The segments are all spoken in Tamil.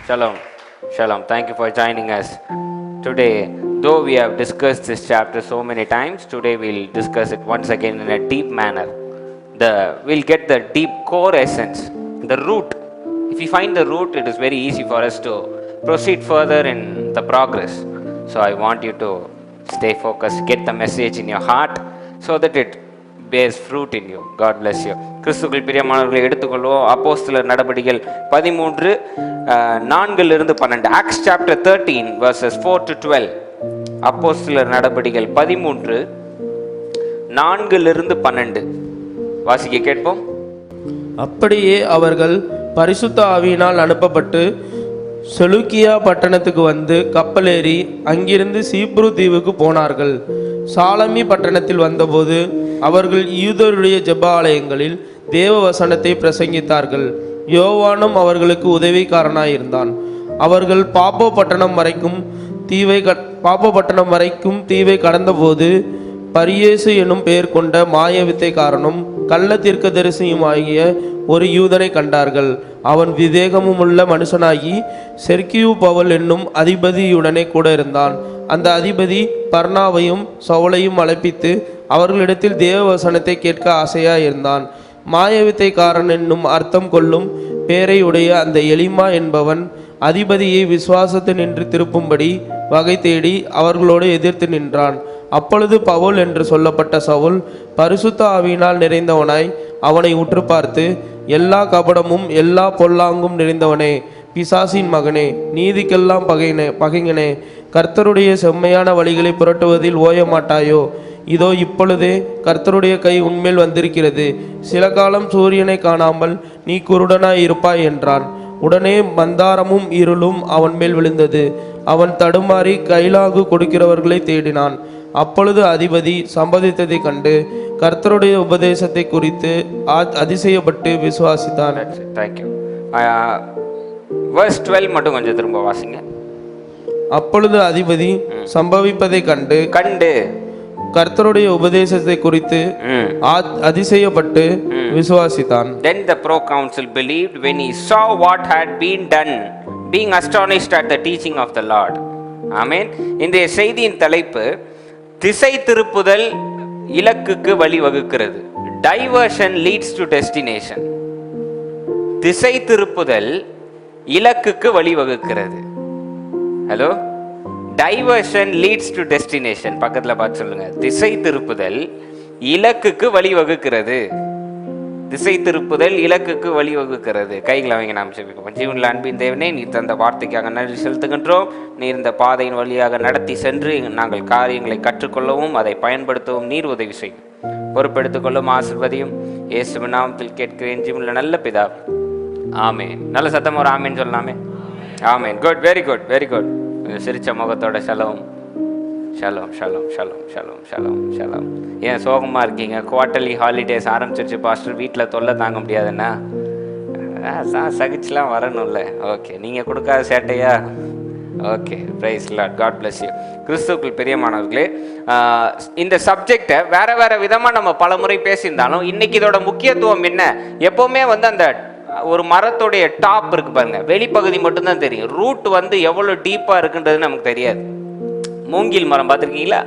Shalom. Shalom. Thank you for joining us. Today, though we have discussed this chapter so many times, today we'll discuss it once again in a deep manner. We'll get the deep core essence, the root. If we find the root, it is very easy for us to proceed further in the progress. So I want you to stay focused, get the message in your heart so that it bears fruit in you. God bless you. கிறிஸ்துவுக்குள் பிரியமானவர்களை எடுத்துக்கொள்வோம். அப்போஸ்தலர் நடபடிகள் 13 4-12. Acts chapter 13 verses 4-12. அப்போஸ்தலர் நடபடிகள் 13 4-12 வாசிக்க கேட்போம். அப்படியே அவர்கள் பரிசுத்த ஆவியினால் அனுப்பப்பட்டு செலூக்கியா பட்டணத்துக்கு வந்து கப்பலேறி அங்கிருந்து சீப்ரு தீவுக்கு போனார்கள். சாலமி பட்டணத்தில் வந்தபோது அவர்கள் யூதருடைய ஜெப ஆலயங்களில் தேவ வசனத்தை பிரசங்கித்தார்கள். யோவானும் அவர்களுக்கு உதவிக்காரனாயிருந்தான். அவர்கள் பாப்போ பட்டணம் வரைக்கும் தீவை கடந்தபோது பரியேசு எனும் பெயர் கொண்ட மாயவித்தைக்காரனும் கள்ள தீர்க்கதரிசியுமாகிய ஒரு யூதனை கண்டார்கள். அவன் விவேகமுள்ள மனுஷனாகி செர்கியு பவுல் என்னும் அதிபதியுடனே கூட இருந்தான். அந்த அதிபதி பர்னாவையும் சவுலையும் அழைப்பித்து அவர்களிடத்தில் தேவ வசனத்தை கேட்க ஆசையாயிருந்தான். மாயவித்தைக்காரன் என்னும் அர்த்தம் கொள்ளும் பேரை உடைய அந்த எலிமா என்பவன் அதிபதியை விசுவாசத்து நின்று திருப்பும்படி வகை தேடி அவர்களோடு எதிர்த்து நின்றான். அப்பொழுது பவுல் என்று சொல்லப்பட்ட சவுல் பரிசுத்த ஆவியினால் நிறைந்தவனாய் அவனை உற்று பார்த்து, எல்லா கபடமும் எல்லா பொல்லாங்கும் நிறைந்தவனே, பிசாசின் மகனே, நீதிக்கெல்லாம் பகைஞனே, கர்த்தருடைய செம்மையான வழிகளை புரட்டுவதில் ஓய மாட்டாயோ? இதோ இப்பொழுதே கர்த்தருடைய கை உன்மேல் வந்திருக்கிறது. சில காலம் சூரியனை காணாமல் நீ குருடனாய் இருப்பாய் என்றான். உடனே மந்தாரமும் இருளும் அவன் மேல் விழுந்தது. அவன் தடுமாறி கைலாகு கொடுக்கிறவர்களை தேடினான். அப்பொழுது அதிபதி சம்பதித்ததை கண்டு கர்த்தருடைய உபதேசத்தை குறித்து அதிசயப்பட்டு விசுவாசித்தான். மட்டும் திரும்ப வாசிங்க. அப்பொழுது அதிபதி சம்பவிப்பதை கண்டு கர்த்தருடைய உபதேசத்தை குறித்து அதிசயப்பட்டு விசுவாசித்தான். Then the proconsul believed when he saw what had been done, being astonished at the teaching of the Lord. ஆமென். இன்றைய செய்தியின் தலைப்பு திசை திருப்புதல் இலக்குக்கு வழிவகுக்கிறது. Diversion leads to destination. திசை திருப்புதல் இலக்குக்கு வழிவகுக்கிறது. Hello, diversion leads to destination. பக்கத்துல பார்த்து சொல்லுங்க. திசை திருப்புதல் இலக்குக்கு வழிவகுக்கிறது. திசை திருப்புதல் இலக்குக்கு வழிவகுக்கிறது. கைகளை அவங்க நாம் செபிப்போம். ஜீவனில் அன்பின் தேவனே, நீ தந்த வார்த்தைக்காக நன்றி செலுத்துகின்றோம். நீர் இந்த பாதையின் வழியாக நடத்தி சென்று நாங்கள் காரியங்களை கற்றுக்கொள்ளவும் அதை பயன்படுத்தவும் நீர் உதவி செய்யும். பொறுப்பெடுத்துக் கொள்ளும் ஆசீர்வதியும். இயேசுவின் நாமத்தில் கேட்கிறேன் ஜீவனில் நல்ல பிதா, ஆமென். நல்ல சத்தம் ஒரு ஆமென் சொல்லலாமே. Amen. Good, very good, very good. சிரிச்ச முகத்தோட ஷலோம் ஷலோம் ஷலோம் ஷலோம் ஷலோம் ஷலோம் ஷலோம். ஏன் சோகமாக இருக்கீங்க? குவார்ட்டர்லி ஹாலிடேஸ் ஆரம்பிச்சிருச்சு பாஸ்டர், வீட்டில் தொல்லை தாங்க முடியாதுன்னா சகிச்சுலாம் வரணும்ல. ஓகே, நீங்கள் கொடுக்காத சேட்டையா? Okay, praise Lord, God bless you. கிறிஸ்துவுக்குள் பிரியமானவர்களே, இந்த சப்ஜெக்டை வேற வேற விதமாக நம்ம பல முறை பேசியிருந்தாலும் இன்னைக்கு இதோட முக்கியத்துவம் என்ன? எப்போவுமே அந்த ஒரு மரத்துடைய டாப் இருக்கு பாருங்க, வெளிப்பகுதி மட்டும்தான் தெரியும். ரூட் எவ்வளோ டீப்பாக இருக்குன்றது நமக்கு தெரியாது. மூங்கில் மரம் பார்த்துருக்கீங்களா?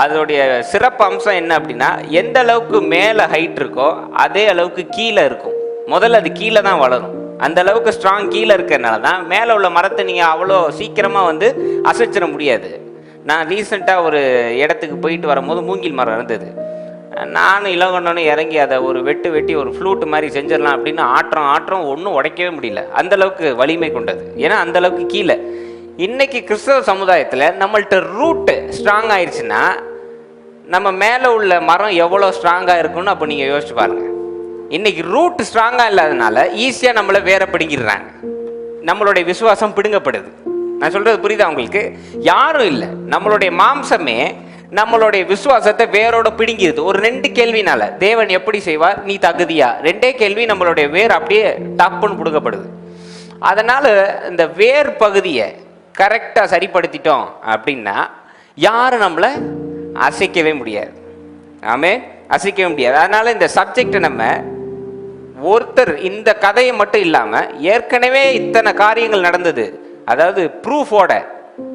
அதோடைய சிறப்பு அம்சம் என்ன அப்படின்னா, எந்த அளவுக்கு மேலே ஹைட் இருக்கோ அதே அளவுக்கு கீழே இருக்கும். முதல்ல அது கீழே தான் வளரும். அந்த அளவுக்கு ஸ்ட்ராங் கீழே இருக்கிறதுனால தான் மேலே உள்ள மரத்தை நீங்கள் அவ்வளோ சீக்கிரமாக அசைச்சிட முடியாது. நான் ரீசெண்டாக ஒரு இடத்துக்கு போயிட்டு வரும்போது மூங்கில் மரம் இருந்தது. நானும் இளங்கொண்டோன்னு இறங்கி அதை ஒரு வெட்டி ஒரு ஃப்ளூட் மாதிரி செஞ்சிடலாம் அப்படின்னு ஆற்றம் ஒன்றும் உடைக்கவே முடியல. அந்தளவுக்கு வலிமை கொண்டது. ஏன்னா அந்தளவுக்கு கீழே. இன்னைக்கு கிறிஸ்தவ சமுதாயத்தில் நம்மள்ட்ட ரூட்டு ஸ்ட்ராங் ஆயிடுச்சுன்னா நம்ம மேலே உள்ள மரம் எவ்வளோ ஸ்ட்ராங்காக இருக்குன்னு அப்போ நீங்கள் யோசிச்சு பாருங்கள். இன்னைக்கு ரூட் ஸ்ட்ராங்காக இல்லாதனால ஈஸியாக நம்மளை வேற பிடுங்கிடுறாங்க. நம்மளுடைய விசுவாசம் பிடுங்கப்படுது. நான் சொல்கிறது புரியுதா உங்களுக்கு? யாரும் இல்லை, நம்மளுடைய மாம்சமே நம்மளுடைய விசுவாசத்தை வேரோட பிடுங்கிடுது. ஒரு 2 கேள்வினால தேவன் எப்படி செய்வார், நீ தகுதியா? 2 கேள்வி நம்மளுடைய வேர் அப்படியே டப்புன்னு பிடுங்கப்படுது. அதனால் இந்த வேர் பகுதியை கரெக்டாக சரிப்படுத்திட்டோம் அப்படின்னா யாரும் நம்மளை அசைக்கவே முடியாது. ஆமே, அசைக்கவே முடியாது. அதனால் இந்த சப்ஜெக்டை நம்ம ஒருத்தர் இந்த கதையை மட்டும் இல்லாம ஏற்கனவே இத்தனை காரியங்கள் நடந்தது, அதாவது ப்ரூஃபோட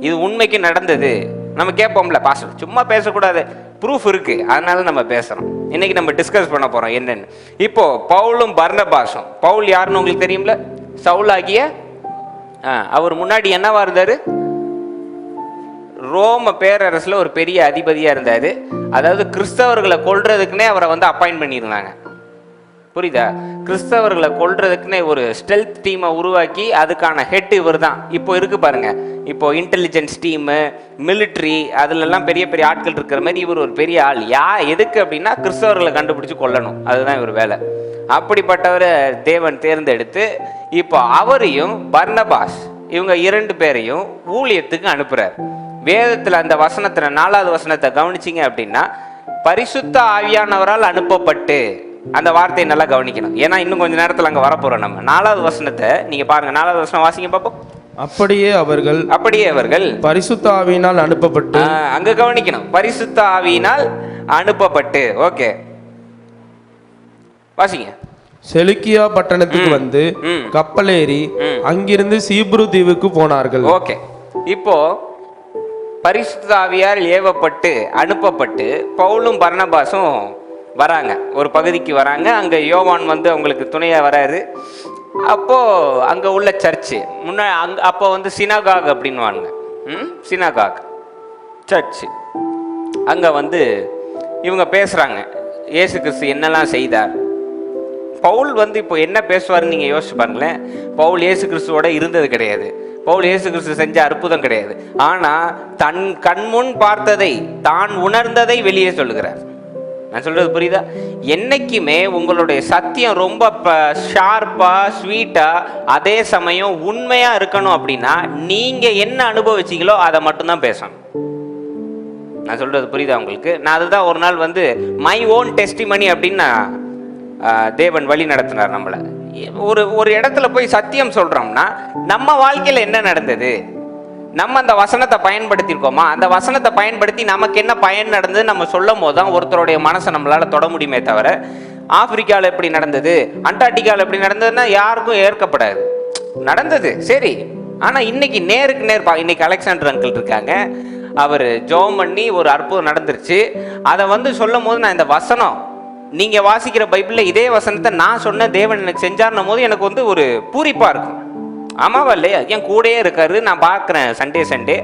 இது உண்மைக்கு நடந்தது. நம்ம கேட்போம்ல, பாஸ்டர் சும்மா பேசக்கூடாது, ப்ரூஃப் இருக்கு, அதனால நம்ம பேசுறோம். இன்னைக்கு நம்ம டிஸ்கஸ் பண்ண போறோம் என்னன்னு. இப்போ பவுலும் பர்னபாசும், பவுல் யாருன்னு உங்களுக்கு தெரியும்ல, சவுல் ஆகிய அவர் முன்னாடி என்னவா இருந்தாரு, ரோம பேரரசுல ஒரு பெரிய அதிபதியா இருந்தாரு. அதாவது கிறிஸ்தவர்களை கொல்றதுக்குன்னே அவரை வந்து அப்பாயிண்ட் பண்ணியிருந்தாங்க. புரியுதா? கிறிஸ்தவர்களை கொல்றதுக்குன்னே ஒரு ஸ்டெல்த் டீமை உருவாக்கி அதுக்கான ஹெட் இவர் தான். இப்போ இருக்கு பாருங்க, இப்போ இன்டெலிஜென்ஸ் டீமு, மிலிட்ரி, அதுலெல்லாம் பெரிய பெரிய ஆட்கள் இருக்கிற மாதிரி இவர் ஒரு பெரிய ஆள். எதுக்கு அப்படின்னா கிறிஸ்தவர்களை கண்டுபிடிச்சு கொல்லணும், அதுதான் இவர் வேலை. அப்படிப்பட்டவரை தேவன் தேர்ந்தெடுத்து இப்போ அவரையும் பர்னபாஸ் இவங்க 2 பேரையும் ஊழியத்துக்கு அனுப்புறார். வேதத்தில் அந்த வசனத்துல 4வது வசனத்தை கவனிச்சிங்க அப்படின்னா, பரிசுத்த ஆவியானவரால் அனுப்பப்பட்டு, அந்த வார்த்தையை நல்லா கவனிக்கணும், ஏன்னா இன்னும் கொஞ்ச நேரத்தில் அங்கே வரப்போறோம். நம்ம 4வது வசனத்தை நீங்க பாருங்க, 4வது வசனம் வாசிங்க பார்ப்போம். அப்படியே அவர்கள் பரிசுத்த ஆவியினால் அனுப்பப்பட்டு, அங்க கவனிக்கணும், பரிசுத்த ஆவியினால் அனுப்பப்பட்டு. ஓகே, வாசிங்க. செலுக்கியா பட்டணத்துக்கு வந்து கப்பலேறி அங்கிருந்து சீப்ரு தீவுக்கு போனார்கள். ஓகே, இப்போ பரிசுத்த ஆவியால் ஏவப்பட்டு அனுப்பப்பட்டு பவுலும் பர்னபாசும் வராங்க, ஒரு பகுதிக்கு வராங்க. அங்க யோவான் வந்து அவங்களுக்கு துணையா வராரு. அப்போ அங்க உள்ள சர்ச்சு அப்போ வந்து சினகாக் அப்படின்வாங்க, சினகாக் சர்ச். அங்க வந்து இவங்க பேசுறாங்க, இயேசு கிறிஸ்து என்னெல்லாம் செய்தார். பவுல் வந்து இப்போ என்ன பேசுவார்னு நீங்க யோசிச்சு பாருங்களேன். பவுல் இயேசு கிறிஸ்துவோட இருந்தது கிடையாது, பவுல் இயேசு கிறிஸ்து செஞ்ச அற்புதம் கிடையாது. ஆனா தன் கண்முன் பார்த்ததை, தான் உணர்ந்ததை வெளியே சொல்லுகிறார். நான் சொல்றது புரியுதா? என்னைக்குமே உங்களுடைய சத்தியம் ரொம்ப ஷார்ப்பா, ஸ்வீட்டா, அதே சமயம் உண்மையா இருக்கணும் அப்படின்னா நீங்க என்ன அனுபவிச்சீங்களோ அதை மட்டும்தான் பேசணும். நான் சொல்றது புரியுதா உங்களுக்கு? நான் அதுதான் ஒரு நாள் வந்து மை ஓன் டெஸ்டிமனி அப்படின்னு தேவன் வழி நடத்தினார் நம்மளை. ஒரு இடத்துல போய் சத்தியம் சொல்றோம்னா நம்ம வாழ்க்கையில என்ன நடந்தது, நம்ம அந்த வசனத்தை பயன்படுத்தியிருக்கோமா, அந்த வசனத்தை பயன்படுத்தி நமக்கு என்ன பயன் நடந்தது நம்ம சொல்லும் போது தான் ஒருத்தருடைய மனசை நம்மளால தொட முடியுமே தவிர, ஆப்பிரிக்காவில் எப்படி நடந்தது, அண்டார்டிகாவில் எப்படி நடந்ததுன்னா யாருக்கும் ஏற்கப்படாது. நடந்தது சரி, ஆனா இன்னைக்கு நேருக்கு நேர் இன்னைக்கு அலெக்சாண்டர் அங்கிள் இருக்காங்க, அவர் ஜோம் பண்ணி ஒரு அற்புதம் நடந்துருச்சு. அதை வந்து சொல்லும் போது நான் இந்த வசனம், நீங்க வாசிக்கிற பைபிள்ல இதே வசனத்தை நான் சொன்ன தேவன் எனக்கு செஞ்சார்னும் போது எனக்கு வந்து ஒரு பூரிப்பா இருக்கும். ஆமாவா இல்லையா? என் கூடயே இருக்காரு, நான் பார்க்குறேன் சண்டே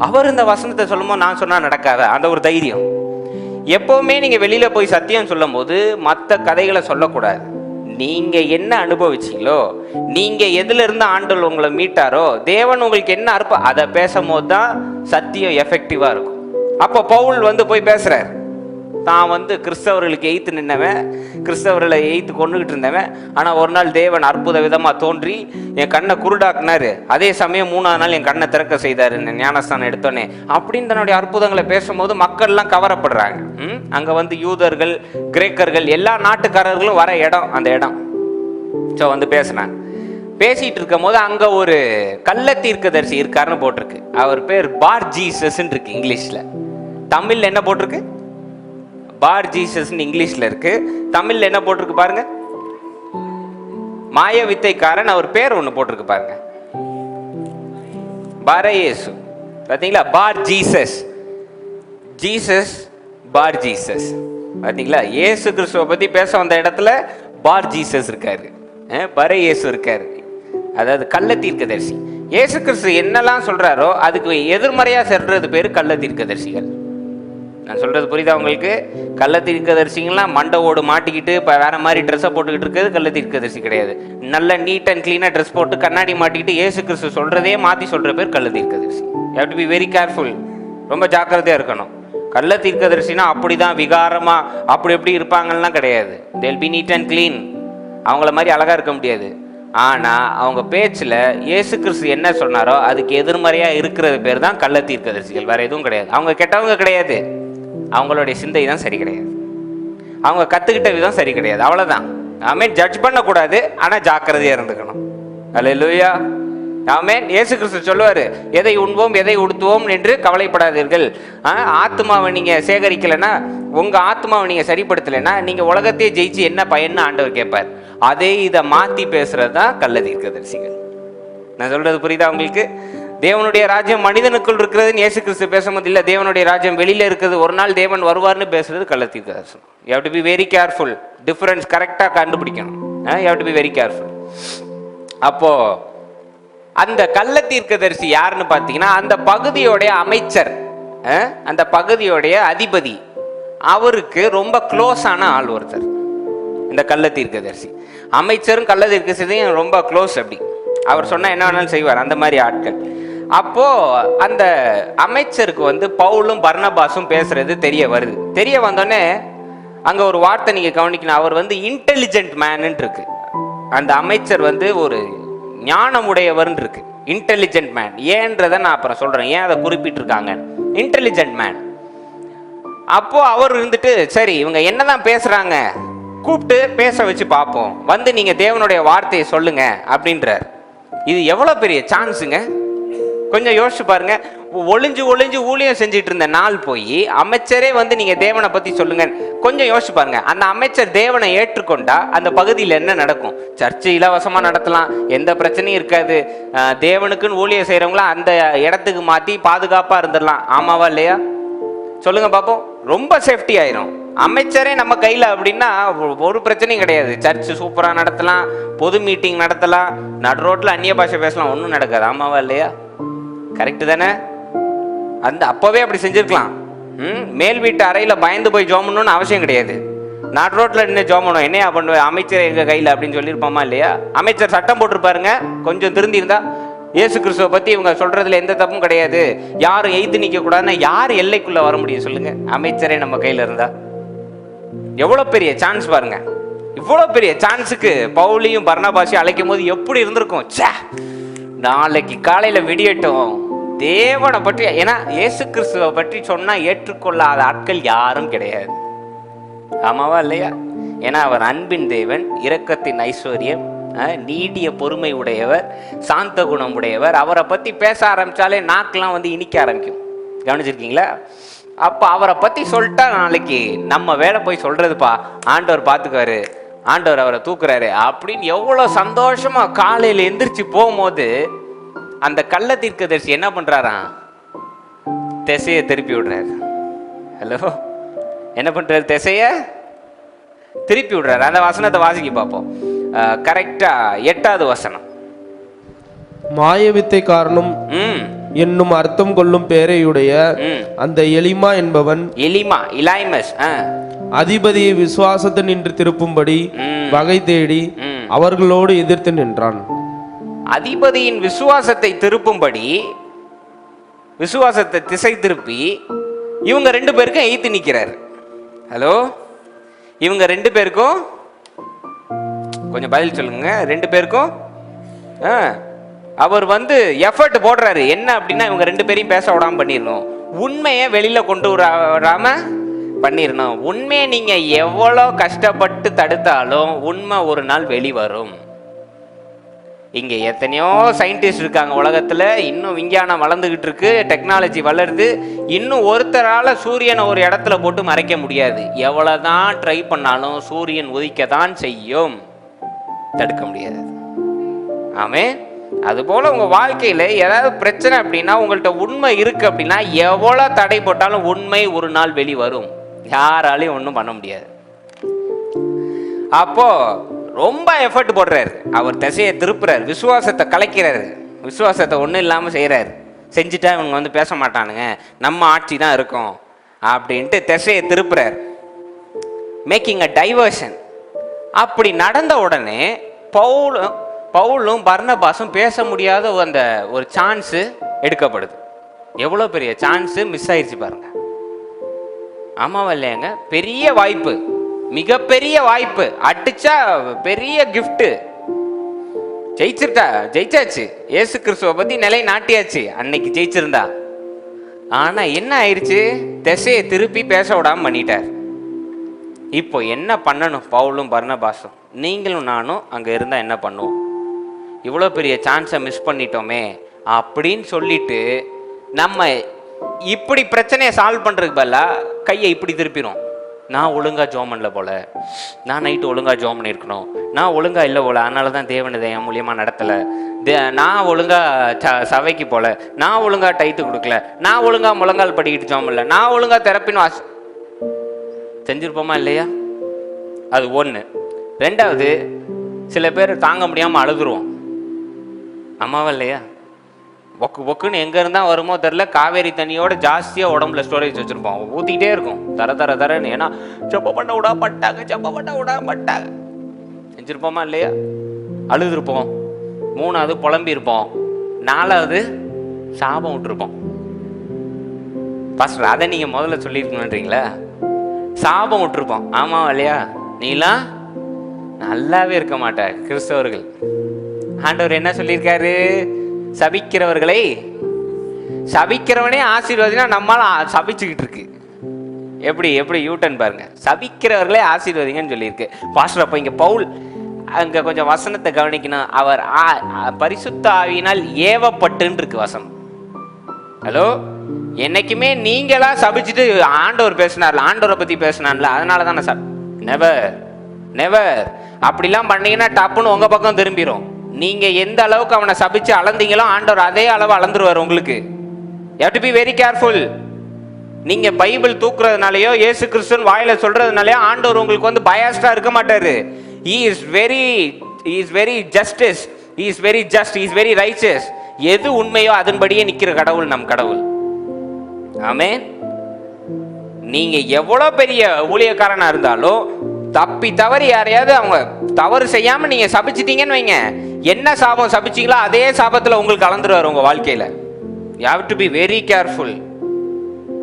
அவர் இந்த வசனத்தை சொல்லும்போது நான் சொன்னா நடக்காத அந்த ஒரு தைரியம். எப்பவுமே நீங்க வெளியில போய் சத்தியம் சொல்லும் போது மற்ற கதைகளை சொல்லக்கூடாது. நீங்க என்ன அனுபவிச்சீங்களோ, நீங்க எதுல இருந்து ஆண்டவர் உங்களை மீட்டாரோ, தேவன் உங்களுக்கு என்ன அதை பேசும்போது தான் சத்தியம் எஃபெக்டிவா இருக்கும். அப்போ பவுல் வந்து போய் பேசுறாரு, தான் வந்து கிறிஸ்தவர்களுக்கு எய்த்து நின்னவன், கிறிஸ்தவர்களை எய்த்து கொண்டுகிட்டு இருந்தவன். ஆனால் ஒரு நாள் தேவன் அற்புத விதமாக தோன்றி என் கண்ணை குருடாக்குனாரு, அதே சமயம் 3ஆவது நாள் என் கண்ணை திறக்க செய்தார், ஞானஸ்தானம் எடுத்தோன்னே அப்படின்னு தன்னுடைய அற்புதங்களை பேசும்போது மக்கள்லாம் கவரப்படுறாங்க. அங்கே வந்து யூதர்கள், கிரேக்கர்கள், எல்லா நாட்டுக்காரர்களும் வர இடம் அந்த இடம். ஸோ வந்து பேசினாங்க. பேசிட்டு இருக்கும் போது அங்கே ஒரு கள்ள தீர்க்கதரிசி இருக்காருன்னு போட்டிருக்கு. அவர் பேர் பார் ஜீசஸ்ன்னு இருக்கு இங்கிலீஷில். தமிழில் என்ன போட்டிருக்கு? பார் ஜீசஸ்ன்னு இங்கிலீஷ்ல இருக்கு. தமிழ்ல என்ன போட்டிருக்கு பாருங்க? மாய வித்தைக்காரன். அவர் பேர் ஒண்ணு போட்டிருக்கு பாருங்க, பரயேசு. பாத்தீங்களா? பார் ஜீசஸ், ஜீசஸ் பார் ஜீசஸ். பாத்தீங்களா? இயேசு கிறிஸ்துவை பத்தி பேச வந்த இடத்துல பார் ஜீசஸ் இருக்காரு, பரயேசு இருக்காரு. அதாவது கள்ள தீர்க்கதரிசி. இயேசு கிறிஸ்து என்னெல்லாம் சொல்றாரோ அதுக்கு எதிர்மறையா சொல்றது பேரு கள்ள தீர்க்கதரிசிகள். நான் சொல்றது புரியுதா உங்களுக்கு? கள்ள தீர்க்கதரிசிங்கெல்லாம் மண்டை ஓடு மாட்டிக்கிட்டு இப்போ வேற மாதிரி ட்ரெஸ்ஸை போட்டுக்கிட்டு இருக்கிறது கள்ள தீர்க்கதரிசி கிடையாது. நல்ல நீட் அண்ட் கிளீனாக ட்ரெஸ் போட்டு கண்ணாடி மாட்டிக்கிட்டு இயேசு கிறிஸ்து சொல்றதே மாற்றி சொல்ற பேர் கள்ள தீர்க்கதரிசி. You have to be very careful. ரொம்ப ஜாக்கிரதையா இருக்கணும். கள்ள தீர்க்கதரிசினா அப்படிதான் விகாரமா அப்படி எப்படி இருப்பாங்கலாம் கிடையாது. They'll be NEET and clean. அவங்கள மாதிரி அழகா இருக்க முடியாது. ஆனா அவங்க பேச்சுல இயேசு கிறிஸ்து என்ன சொன்னாரோ அதுக்கு எதிர்மறையா இருக்கிறது பேர் தான் கள்ள தீர்க்கதரிசிகள். வேற எதுவும் கிடையாது. அவங்க கெட்டவங்க கிடையாது, அவங்களுடைய சிந்தை தான் சரி கிடையாது, அவங்க கத்துக்கிட்ட விதம் சரி கிடையாது, அவ்வளவுதான். ஆமென். ஜட்ஜ் பண்ணக்கூடாது, ஆனா ஜாக்கிரதையா இருந்துக்கணும். அல்லேலூயா, ஆமென். இயேசு கிறிஸ்து சொல்லுவாரு, எதை உண்போம் எதை உடுத்துவோம் என்று கவலைப்படாதீர்கள். ஆத்மாவை நீங்க சேகரிக்கலைன்னா, உங்க ஆத்மாவை நீங்க சரிப்படுத்தலைன்னா நீங்க உலகத்தையே ஜெயிச்சு என்ன பயன்னு ஆண்டவர் கேட்பார். அதே இதை மாற்றி பேசுறது தான் கள்ள தீர்க்கதரிசிகள். நான் சொல்றது புரியுதா உங்களுக்கு? தேவனுடைய ராஜ்யம் மனிதனுக்குள் இருக்கிறதுன்னு இயேசு கிறிஸ்து பேசும்போது இல்லை, தேவனுடைய ராஜ்யம் வெளியில இருக்குது, ஒரு நாள் தேவன் வருவார்னு பேசுறது கள்ள தீர்க்கதரிசனம். You have to be very careful. Difference கரெக்டாக கண்டுபிடிக்கணும். You have to be very careful. அப்போ அந்த கள்ள தீர்க்கதரிசி யாருன்னு பார்த்தீங்கன்னா, அந்த பகுதியோடைய அமைச்சர், அந்த பகுதியோடைய அதிபதி, அவருக்கு ரொம்ப க்ளோஸான ஆள் ஒருத்தர் இந்த கள்ள தீர்க்கதரிசி. அமைச்சரும் கள்ள தீர்க்கதரிசியும் ரொம்ப க்ளோஸ். அப்படி அவர் சொன்னா என்ன வேணாலும் செய்வார், அந்த மாதிரி ஆட்கள். அப்போ அந்த அமைச்சருக்கு வந்து பவுலும் பர்னபாஸும் பேசுறது தெரிய வருது. தெரிய வந்தோடனே அங்க ஒரு வார்த்தை நீங்க கவனிக்கணும். அவர் வந்து இன்டெலிஜென்ட் மேன் இருக்கு. அந்த அமைச்சர் வந்து ஒரு ஞானமுடையவர் இருக்கு. இன்டெலிஜென்ட் மேன் ஏன்றதை நான் அப்புறம் சொல்றேன், ஏன் அதை குறிப்பிட்டிருக்காங்க. Intelligent man. அப்போ அவர் இருந்துட்டு சரி இவங்க என்னதான் பேசுறாங்க, கூப்பிட்டு பேச வச்சு பார்ப்போம், வந்து நீங்க தேவனுடைய வார்த்தையை சொல்லுங்க அப்படின்றார். இது எவ்வளவு பெரிய சான்ஸுங்க, கொஞ்சம் யோசிச்சு பாருங்க. ஒளிஞ்சு ஒளிஞ்சு ஊழியம் செஞ்சுட்டு இருந்த நாள் போய் அமைச்சரே வந்து நீங்க தேவனை பத்தி சொல்லுங்க. கொஞ்சம் யோசிச்சு பாருங்க. அந்த அமைச்சர் தேவனை ஏற்றுக்கொண்டா அந்த பகுதியில் என்ன நடக்கும்? சர்ச்சை இலவசமா நடத்தலாம், எந்த பிரச்சனையும் இருக்காது. தேவனுக்குன்னு ஊழியம் செய்யறவங்களாம் அந்த இடத்துக்கு மாத்தி பாதுகாப்பா இருந்துடலாம். ஆமாவா இல்லையா? சொல்லுங்க பாப்போம். ரொம்ப சேஃப்டி ஆயிரும். அமைச்சரே நம்ம கையில அப்படின்னா ஒரு பிரச்சனையும் கிடையாது. சர்ச் சூப்பரா நடத்தலாம், பொது மீட்டிங் நடத்தலாம், நடு ரோட்ல அந்நிய பாஷை பேசலாம், ஒன்றும் நடக்காது. ஆமாவா இல்லையா? கரெக்டு தானே? அந்த அப்பவே அப்படி செஞ்சிருக்கலாம். மேல் வீட்டு அறையில பயந்து போய் ஜோம் பண்ணணும்னு அவசியம் கிடையாது. நாட் ரோட்ல என்ன ஜோம் பண்ணுவோம், என்னையா பண்ணுவேன், அமைச்சர் எங்க கையில அப்படின்னு சொல்லியிருப்போமா இல்லையா? அமைச்சர் சட்டம் போட்டிருப்பாருங்க, கொஞ்சம் திருந்தி இருந்தா. இயேசு கிறிஸ்துவை பத்தி இவங்க சொல்றதுல எந்த தப்பும் கிடையாது, யாரும் எய்த்து நிக்க கூடாதுன்னா யார் எல்லைக்குள்ள வர முடியும் சொல்லுங்க? அமைச்சரே நம்ம கையில இருந்தா எவ்வளவு பெரிய சான்ஸ் பாருங்க. இவ்வளவு பெரிய சான்ஸுக்கு பவுலையும் பர்னபாஸையும் அழைக்கும் போது எப்படி இருந்திருக்கும்? நாளைக்கு காலையில விடியட்டும், தேவனை பற்றி, ஏன்னா இயேசு கிறிஸ்துவை பற்றி சொன்னா ஏற்றுக்கொள்ளாத ஆட்கள் யாரும் கிடையாது. ஆமாவா இல்லையா? ஏன்னா அவர் அன்பின் தேவன், இரக்கத்தின் ஐஸ்வர்யம், நீடிய பொறுமை உடையவர், சாந்த குணம் உடையவர். அவரை பத்தி பேச ஆரம்பிச்சாலே நாக்கெல்லாம் வந்து இனிக்க ஆரம்பிக்கும். கவனிச்சிருக்கீங்களா? அப்ப அவரை பத்தி சொல்லிட்டா நாளைக்கு நம்ம வேலை போய் சொல்றதுப்பா, ஆண்டவர் பார்த்துக்குவாரு, ஆண்டவர் அவரை தூக்குறாரு அப்படின்னு எவ்வளவு சந்தோஷமா காலையில எந்திரிச்சு போகும்போது அந்த கள்ள தீர்க்கதரிசி என்ன பண்றாராம்? திசையை திருப்பி விடுறாரு. ஹலோ, என்ன பண்றாரு? திசைய திருப்பி விடுறாரு. அந்த வசனத்தை வாசிக்க பார்ப்போம். கரெக்டா 8வது வசனம். மாயவித்தை காரணம் என்னும் அர்த்தம் கொள்ளும் பேரையுடைய அந்த எலிமா என்பவன், இலாய்மஸ் அதிபதியை விசுவாசத்தை நின்று திருப்பும்படி வகை தேடி அவர்களோடு எதிர்த்து நின்றான். அதிபதியின் விசுவாசத்தை திருப்பும்படி, விசுவாசத்தை திசை திருப்பி இவங்க 2 பேருக்கும் எய்த்து நிக்கிறாரு. ஹலோ, இவங்க 2 பேருக்கும் கொஞ்சம் பதில் சொல்லுங்க. 2 பேருக்கும் அவர் வந்து எஃபர்ட் போடுறாரு. என்ன அப்படின்னா இவங்க 2 பேரையும் பேச விடாம பண்ணிடணும், உண்மையை வெளியில கொண்டு வராம பண்ணிடணும். உண்மையை நீங்க எவ்வளோ கஷ்டப்பட்டு தடுத்தாலும் உண்மை ஒரு நாள் வெளிவரும். இங்க எத்தனையோ சயின்டிஸ்ட் இருக்காங்க உலகத்துல, இன்னும் விஞ்ஞானம் வளர்ந்துகிட்டு இருக்கு, டெக்னாலஜி வளருது. இன்னும் ஒருத்தரால சூரியனை ஒரு இடத்துல போட்டு மறைக்க முடியாது. எவ்வளவுதான் ட்ரை பண்ணாலும் சூரியன் உதிக்கத்தான் செய்யும், தடுக்க முடியாது. ஆமே, அதுபோல உங்க வாழ்க்கையில ஏதாவது பிரச்சனை அப்படின்னா, உங்கள்கிட்ட உண்மை இருக்கு அப்படின்னா, எவ்வளவு தடை போட்டாலும் உண்மை ஒரு நாள் வெளிவரும். யாராலையும் ஒன்றும் பண்ண முடியாது. அப்போ ரொம்ப எஃபர்ட் போடுறாரு. அவர் திசையை திருப்புறாரு, விசுவாசத்தை கலைக்கிறாரு, விசுவாசத்தை ஒன்றும் இல்லாமல் செய்கிறாரு. செஞ்சுட்டா இவங்க வந்து பேச மாட்டானுங்க, நம்ம ஆட்சி தான் இருக்கும் அப்படின்ட்டு திசையை திருப்புறாரு, மேக்கிங் அ டைவர்ஷன். அப்படி நடந்த உடனே பவுலும் பர்னபாஸும் பேச முடியாத அந்த ஒரு சான்ஸு எடுக்கப்படுது. எவ்வளோ பெரிய சான்ஸு மிஸ் ஆயிடுச்சு பாருங்க. ஆமாவா இல்லையாங்க? பெரிய வாய்ப்பு, மிகப்பெரிய வாய்ப்பு, அடிச்சா பெரிய கிஃப்ட். ஜெயிச்சாச்சு, இயேசு கிறிஸ்துவை பத்தி நிலை நாட்டியாச்சு அன்னைக்கு ஜெயிச்சிருந்தா. ஆனா என்ன ஆயிடுச்சு? திசையை திருப்பி பேச விடாம பண்ணிட்டார். இப்போ என்ன பண்ணணும்? பவுலும் பர்னபாஸும் நீங்களும் நானும் அங்க இருந்தா என்ன பண்ணுவோம்? இவ்வளோ பெரிய சான்ஸை மிஸ் பண்ணிட்டோமே அப்படின்னு சொல்லிட்டு நம்ம இப்படி பிரச்சனையை சால்வ் பண்றதுக்கு பதிலாக கையை இப்படி திருப்பிடும். நான் ஒழுங்கா ஜோம் பண்ணல போல, நான் நைட்டு ஒழுங்கா ஜோம் பண்ணியிருக்கணும், நான் ஒழுங்கா இல்லை போல, அதனால தான் தேவன் இதை என் மூலியமா நடத்தலை. நான் ஒழுங்கா சபைக்கு போல, நான் ஒழுங்கா டைத்து கொடுக்கல, நான் ஒழுங்கா முழங்கால் படிக்கிட்டு ஜோம் இல்லை, நான் ஒழுங்கா தெரப்பின்னு செஞ்சிருப்போமா இல்லையா? அது ஒன்று. ரெண்டாவது, சில பேர் தாங்க முடியாமல் அழுதுருவோம். அம்மாவா இல்லையா? பொக்கு பொக்குன்னு எங்கே இருந்தால் வருமோ தெரில, காவேரி தண்ணியோட ஜாஸ்தியாக உடம்புல ஸ்டோரேஜ் வச்சுருப்போம், ஊற்றிக்கிட்டே இருக்கும் தரன்னு. ஏன்னா செப்ப பண்ண விடாமட்டாங்க. செஞ்சுருப்போமா இல்லையா? அழுதுருப்போம். மூணாவது புலம்பியிருப்போம். நாலாவது சாபம் விட்டுருப்போம். பாஸ்டர் அதை நீங்கள் முதல்ல சொல்லியிருக்கணுன்றீங்களா? சாபம் விட்டுருப்போம். ஆமாவா இல்லையா? நீலாம் நல்லாவே இருக்க மாட்ட. கிறிஸ்தவர்கள் ஆண்டவர் என்ன சொல்லியிருக்காரு? சபிக்கிறவனே ஆசீர்வாதினா நம்மளால சபிச்சுக்கிட்டு இருக்கு. எப்படி யூட்டன் பாருங்க. சபிக்கிறவர்களே ஆசீர்வாதிங்கன்னு சொல்லியிருக்கு. பாஸ்டர் அப்போ இங்கே பவுல் அங்கே கொஞ்சம் வசனத்தை கவனிக்கணும். அவர் பரிசுத்த ஆவியினால் ஏவப்பட்டுன்னு இருக்கு வசனம். ஹலோ, என்னைக்குமே நீங்களா சபிச்சுட்டு ஆண்டவர் பேசினார்ல, ஆண்டவரை பற்றி பேசினார்ல, அதனால தான் நான் நெவர் அப்படிலாம் பண்ணீங்கன்னா டப்புன்னு உங்கள் பக்கம் திரும்பிடும். நீங்கள் எந்த அளவுக்கு அவனை சபிச்சு அளந்தீங்களோ ஆண்டவர் அதே அளவு அளந்துருவார் உங்களுக்கு. You have to be very careful. நீங்க பைபிள் தூக்குறதுனாலயோ இயேசு கிறிஸ்துவின் வாயில சொல்றதுனாலயோ ஆண்டவர் உங்களுக்கு வந்து பயாஸ்டா இருக்க மாட்டாரு. He is very justice. He is very just. He is very righteous. எது உண்மையோ அதன்படியே நிக்கிற கடவுள் நம் கடவுள். ஆமென். நீங்க எவ்வளவு பெரிய ஊழியக்காரனா இருந்தாலும் தப்பி தவறி யாரையாவது அவங்க தவறு செய்யாம நீங்க சபிச்சிட்டீங்கன்னு வைங்க, என்ன சாபம் சபிச்சீங்களோ அதே சாபத்துல உங்களுக்கு கலந்துருவார் உங்க வாழ்க்கையில. You have to be very careful.